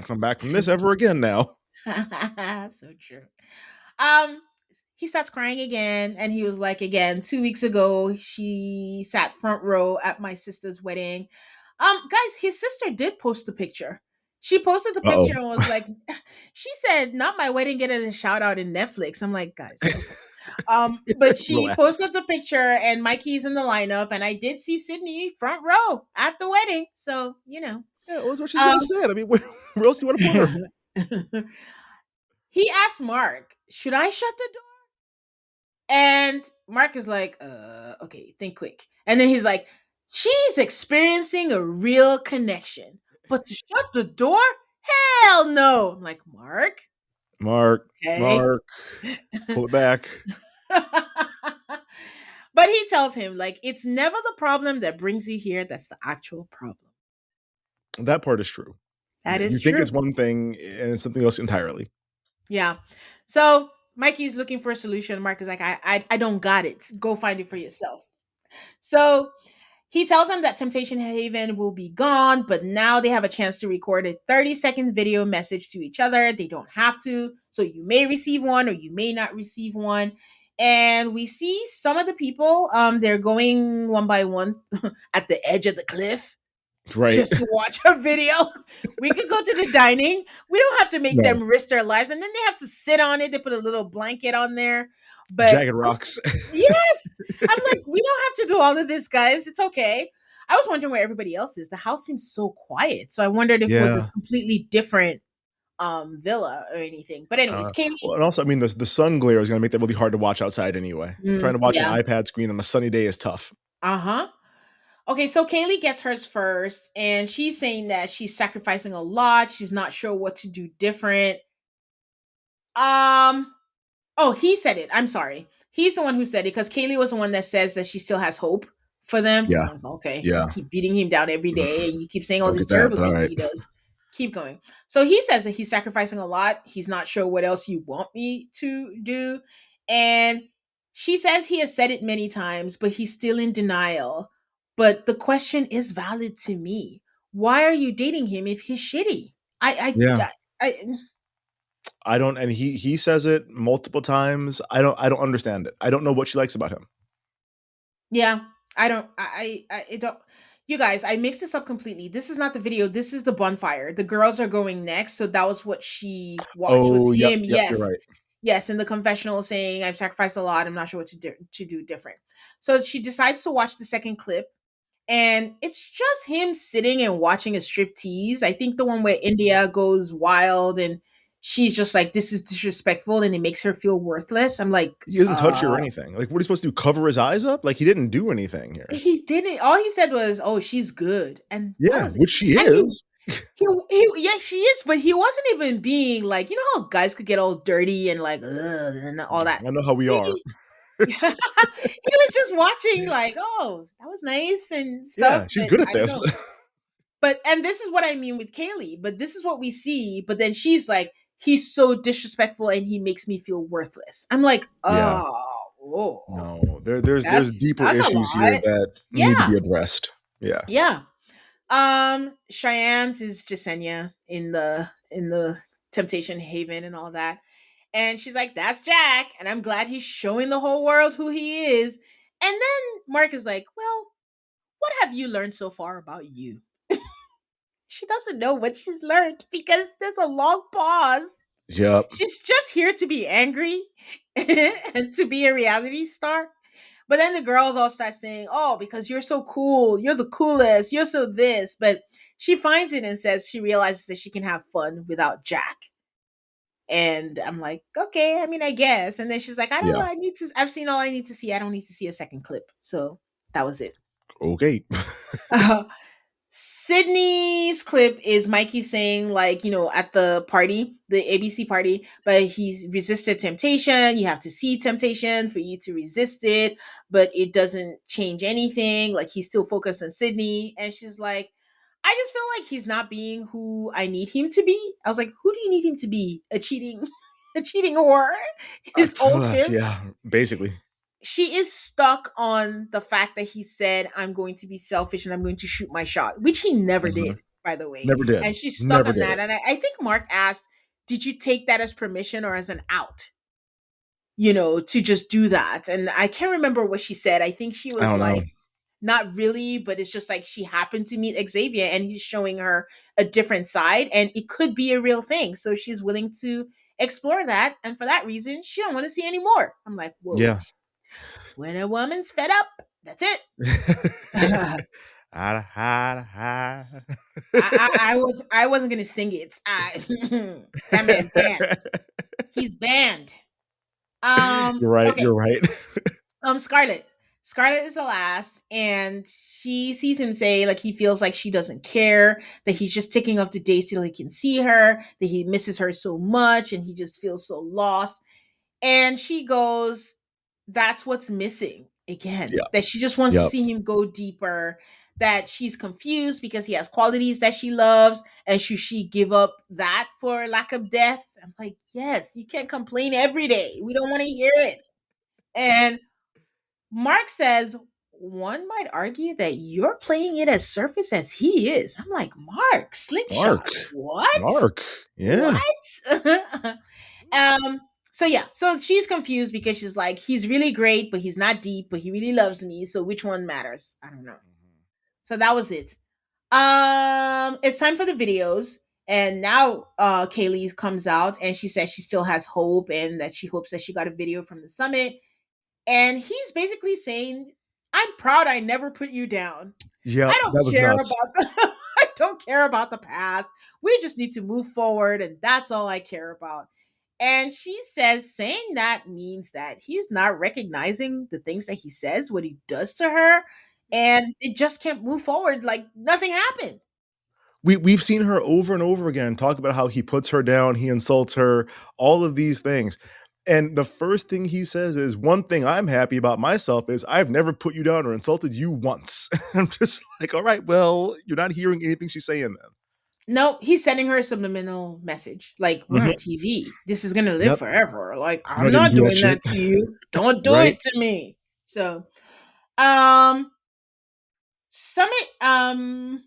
come back from this ever again now. So true. Um, he starts crying again, and he was like, again, 2 weeks ago, she sat front row at my sister's wedding. Guys, his sister did post the picture. She posted the Uh-oh. picture and was like, she said, not my wedding getting a shout out in Netflix. I'm like, guys, okay. But she Relax. posted the picture, and Mikey's in the lineup, and I did see Sydney front row at the wedding. So, Yeah, that's what she's um, gonna say. I mean, where else do you want to put her? he asked Mark, should I shut the door? And Mark is like, okay, think quick. And then he's like, she's experiencing a real connection. But to shut the door? Hell no. I'm like, Mark, okay. Mark, pull it back. But he tells him, like, it's never the problem that brings you here. That's the actual problem. That part is true. That You is think true. it's one thing and it's something else entirely. Yeah. So Mikey's looking for a solution. Mark is like, I don't got it. Go find it for yourself. So he tells them that Temptation Haven will be gone, but now they have a chance to record a 30-second video message to each other. They don't have to. So you may receive one or you may not receive one. And we see some of the people, they're going one by one at the edge of the cliff Right. just to watch a video. We could go to the dining. We don't have to make No. them risk their lives. And then they have to sit on it. They put a little blanket on there. But Jagged rocks. yes. I'm like, we don't have to do all of this, guys. It's okay. I was wondering where everybody else is. The house seems so quiet. So I wondered if it was Yeah. a completely different villa or anything. But anyways, Kaylee. Well, and also, I mean, the sun glare is going to make that really hard to watch outside anyway. Trying to watch Yeah. an iPad screen on a sunny day is tough. Uh-huh. Okay, so Kaylee gets hers first, and she's saying that she's sacrificing a lot. She's not sure what to do different. Oh, he said it. I'm sorry. He's the one who said it because Kaylee was the one that says that she still has hope for them. Yeah. I'm like, okay. Yeah. You keep beating him down every day, and you keep saying all Don't these get that, terrible but all things right. he does. Keep going. So he says that he's sacrificing a lot. He's not sure what else you want me to do. And she says he has said it many times, but he's still in denial. But the question is valid to me. Why are you dating him if he's shitty? Yeah. I I don't, and he says it multiple times. I don't understand it. I don't know what she likes about him. Yeah, I don't. I it don't. You guys, I mixed this up completely. This is not the video. This is the bonfire. The girls are going next, so that was what she watched. Was Oh, yep, him? yep, you're Yes, right. yes. In the confessional, saying, "I've sacrificed a lot. I'm not sure what to do different." So she decides to watch the second clip, and it's just him sitting and watching a strip tease. I think the one where India goes wild and she's just like, "This is disrespectful," and it makes her feel worthless. I'm like, He doesn't touch you or anything. Like, what are you supposed to do? Cover his eyes up? Like, he didn't do anything here. he didn't. All he said was, "Oh, she's good," and that Yeah, was it. which she And is. yeah, she is, but he wasn't even being like, you know how guys could get all dirty and like, ugh, and all that. I know how we are. He was just watching, like, oh, that was nice and stuff, Yeah, she's but good at I don't this. know. But and this is what I mean with Kaylee. But this is what we see. But then she's like, he's so disrespectful and he makes me feel worthless. I'm like, Yeah. oh, No, there's deeper that's a issues here lot. that need to Yeah, be addressed. Yeah. yeah. Cheyenne's is Jasenia in the Temptation Haven and all that. And she's like, that's Jack, and I'm glad he's showing the whole world who he is. And then Mark is like, well, what have you learned so far about you? She doesn't know what she's learned because there's a long pause. Yep. She's just here to be angry and to be a reality star. But then the girls all start saying, oh, because you're so cool. You're the coolest. You're so this. But she finds it and says she realizes that she can have fun without Jack. And I'm like, okay, I mean, I guess. And then she's like, I don't know. Yeah. I've seen all I need to see. I don't need to see a second clip. So that was it. Okay. Sydney's clip is Mikey saying, like, at the party, the ABC party, but he's resisted temptation. You have to see temptation for you to resist it, but it doesn't change anything. Like, he's still focused on Sydney. And she's like, I just feel like he's not being who I need him to be. I was like, who do you need him to be? A cheating, a cheating whore? His old him? Yeah, basically. She is stuck on the fact that he said, I'm going to be selfish and I'm going to shoot my shot, which he never Mhm. did, by the way. Never did. And she's stuck Never on did that. it. And I think Mark asked, did you take that as permission or as an out? To just do that. And I can't remember what she said. I think she I was don't know. like, not really, but it's just like she happened to meet Xavier and he's showing her a different side and it could be a real thing. So she's willing to explore that. And for that reason, she don't want to see any more. I'm like, whoa. Yeah. When a woman's fed up, that's it. I, I wasn't gonna sing it. That man banned. He's banned. You're right. Okay. You're right. Scarlett. Scarlett is the last, and she sees him say like he feels like she doesn't care, that he's just ticking off the days till he can see her, that he misses her so much, and he just feels so lost. And she goes, that's what's missing again. Yeah. That she just wants to Yep. see him go deeper, that she's confused because he has qualities that she loves. And should she give up that for lack of death? I'm like, yes, you can't complain every day. We don't want to hear it. And Mark says, one might argue that you're playing it as surface as he is. I'm like, Mark, slingshot. Mark. What? Mark. Yeah. What? So she's confused because she's like, he's really great, but he's not deep, but he really loves me. So which one matters? I don't know. So that was it. It's time for the videos. And now Kaylee comes out and she says she still has hope and that she hopes that she got a video from the summit. And he's basically saying, I'm proud I never put you down. Yeah, I don't that was care nuts. about I don't care about the past. We just need to move forward, and that's all I care about. And she says saying that means that he's not recognizing the things that he says, what he does to her, and it just can't move forward like nothing happened. We've seen her over and over again talk about how he puts her down, he insults her, all of these things. And the first thing he says is, one thing I'm happy about myself is I've never put you down or insulted you once. I'm just like, all right, well, you're not hearing anything she's saying then. No, he's sending her a subliminal message. Like, we're on TV. This is gonna live forever. Like, I'm not doing that to you. Don't do it to me. So Summit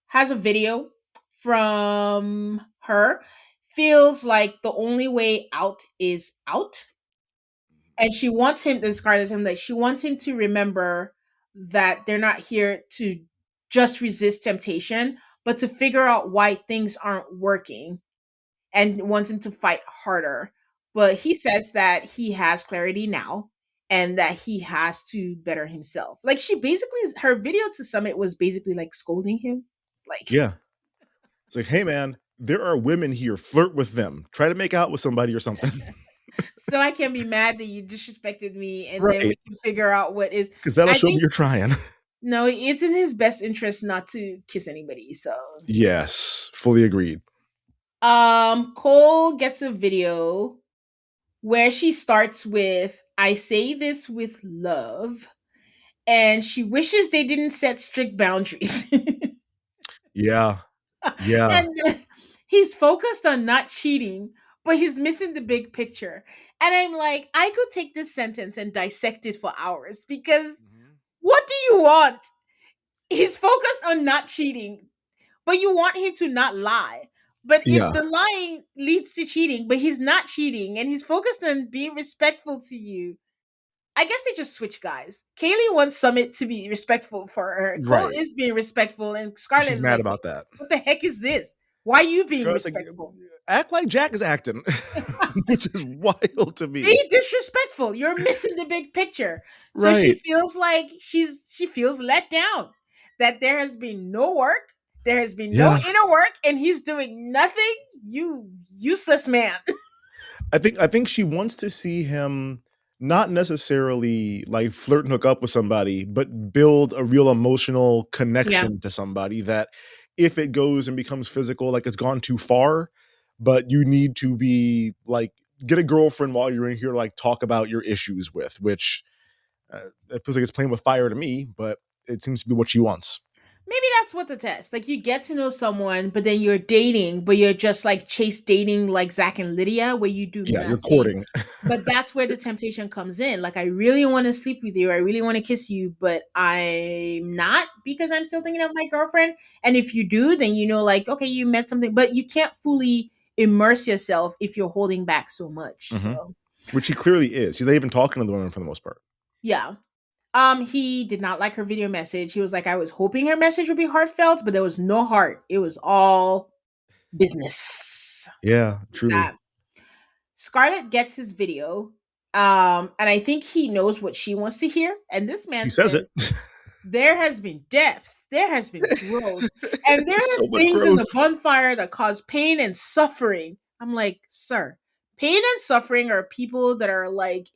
has a video from her feels like the only way out is out. And she wants him, the Scarlet him, that she wants him to remember that they're not here to just resist temptation, but to figure out why things aren't working, and wants him to fight harder. But he says that he has clarity now and that he has to better himself. Like, she basically, her video to Summit was basically like scolding him. Like, Yeah. It's like, hey man, there are women here. Flirt with them. Try to make out with somebody or something. so I can be mad that you disrespected me, and then we Right. can figure out what is. Because that'll I show me think you're trying. no, it's in his best interest not to kiss anybody. So Yes. Fully agreed. Cole gets a video where she starts with, "I say this with love," and she wishes they didn't set strict boundaries. Yeah. Yeah. And he's focused on not cheating, but he's missing the big picture. And I'm like, I could take this sentence and dissect it for hours, because what do you want? He's focused on not cheating, but you want him to not lie. But if Yeah. the lying leads to cheating, but he's not cheating and he's focused on being respectful to you, I guess they just switch guys. Kaylee wants Summit to be respectful for her. Cole Right. is being respectful, and Scarlett She's is mad like, about that. what the heck is this? Why are you being Scarlett's like, respectful? act like Jack is acting, which is wild to me. Be disrespectful. You're missing the big picture. So she Right. feels like she feels let down. That there has been no work, there has been no Yeah. inner work, and he's doing nothing. You useless man. I think she wants to see him not necessarily like flirt and hook up with somebody, but build a real emotional connection to somebody, that if it goes and becomes physical, like it's gone too far, but you need to be like, get a girlfriend while you're in here, like talk about your issues with, which it feels like it's playing with fire to me, but it seems to be what she wants. Maybe that's what the test. Like, you get to know someone, but then you're dating, but you're just like chase dating, like Zach and Lydia, where you do Yeah, you're nothing. courting. But that's where the temptation comes in. Like, I really want to sleep with you. I really want to kiss you, but I'm not, because I'm still thinking of my girlfriend. And if you do, then you know, like, okay, you met something, but you can't fully immerse yourself if you're holding back so much. So, Which he clearly is. He's not even talking to the women for the most part. yeah. He did not like her video message. He was like, I was hoping her message would be heartfelt, but there was no heart. It was all business. Yeah, truly. That Scarlett gets his video. And I think he knows what she wants to hear. And this man He says it. there has been depth, there has been growth, and there are So much things in growth. the bonfire that cause pain and suffering. I'm like, sir, pain and suffering are people that are like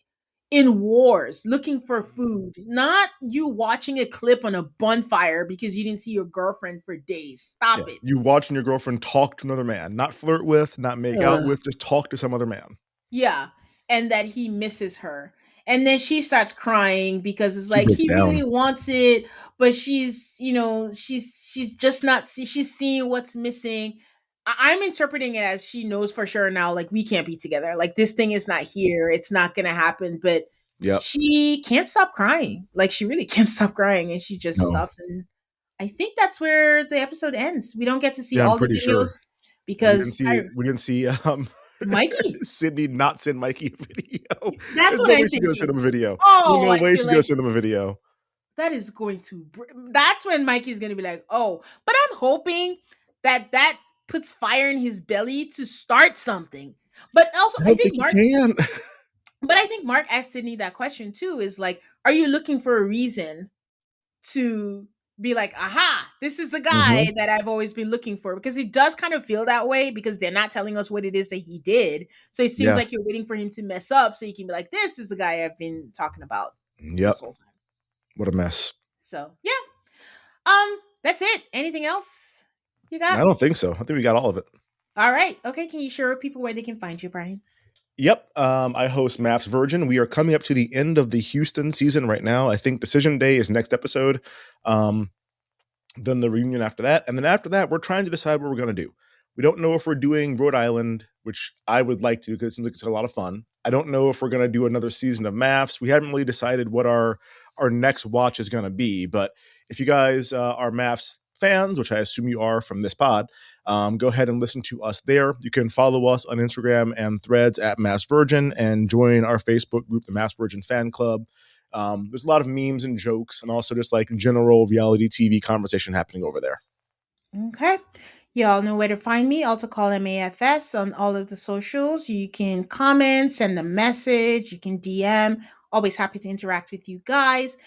in wars looking for food, not you watching a clip on a bonfire because you didn't see your girlfriend for days. Stop it. You watching your girlfriend talk to another man, not flirt with, not make out with, just talk to some other man. Yeah. And that he misses her. And then she starts crying because it's She like breaks he down. really wants it, but she's, you know, she's just not she's seeing what's missing. I'm interpreting it as she knows for sure now, like, we can't be together. Like, this thing is not here. It's not gonna happen. But Yep. she can't stop crying. Like, she really can't stop crying, and she just No. stops. And I think that's where the episode ends. We don't get to see Yeah, I'm all the pretty videos sure. because We didn't see Mikey. Sydney not send Mikey a video. That's There's what no I'm way she's gonna thinking. send him a video. Oh, There's I no way feel she's like gonna send him a video. that is going to. That's when Mikey's going to be like, oh, but I'm hoping that puts fire in his belly to start something. But also, I don't think Mark. he can. But I think Mark asked Sydney that question too. Is like, are you looking for a reason to be like, aha, this is the guy that I've always been looking for? Because it does kind of feel that way, because they're not telling us what it is that he did. So it seems like you're waiting for him to mess up so you can be like, this is the guy I've been talking about this whole time. What a mess. So yeah. That's it. Anything else you got? I don't think so. I think we got all of it. All right. Okay. Can you share with people where they can find you, Brian? Yep. I host Maps Virgin. We are coming up to the end of the Houston season right now. I think Decision Day is next episode. Then the reunion after that. And then after that, we're trying to decide what we're going to do. We don't know if we're doing Rhode Island, which I would like to, because it seems like it's a lot of fun. I don't know if we're going to do another season of Maps. We haven't really decided what our next watch is going to be. But if you guys are Maps fans, which I assume you are from this pod, Go ahead and listen to us there. You can follow us on Instagram and Threads at Mass Virgin and join our Facebook group, the Mass Virgin Fan Club. There's a lot of memes and jokes and also just like general reality TV conversation happening over there. Okay. Y'all know where to find me. Also call MAFS on all of the socials. You can comment, send a message, you can DM. Always happy to interact with you guys.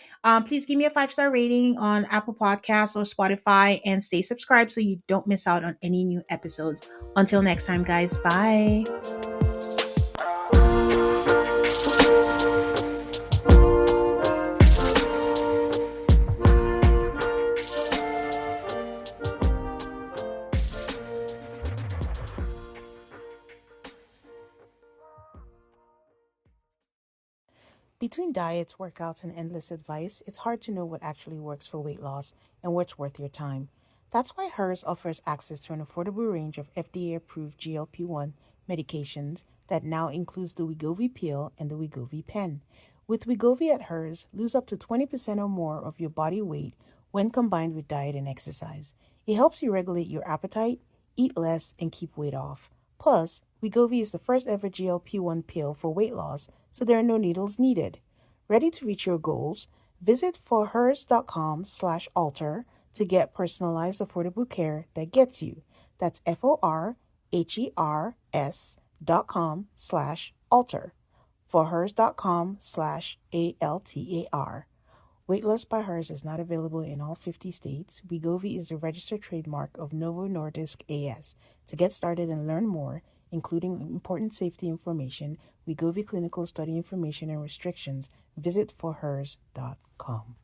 Please give me a 5-star rating on Apple Podcasts or Spotify and stay subscribed so you don't miss out on any new episodes. Until next time, guys. Bye. Between diets, workouts, and endless advice, it's hard to know what actually works for weight loss and what's worth your time. That's why Hers offers access to an affordable range of FDA-approved GLP-1 medications that now includes the Wegovy pill and the Wegovy pen. With Wegovy at Hers, lose up to 20% or more of your body weight when combined with diet and exercise. It helps you regulate your appetite, eat less, and keep weight off. Plus, Wegovy is the first ever GLP-1 pill for weight loss, so there are no needles needed. Ready to reach your goals? Visit forhers.com/alter to get personalized affordable care that gets you. That's forhers.com/alter. forhers.com/altar. Weight Loss by Hers is not available in all 50 states. Wegovy is a registered trademark of Novo Nordisk AS. To get started and learn more, including important safety information, Wegovy clinical study information and restrictions, visit forhers.com.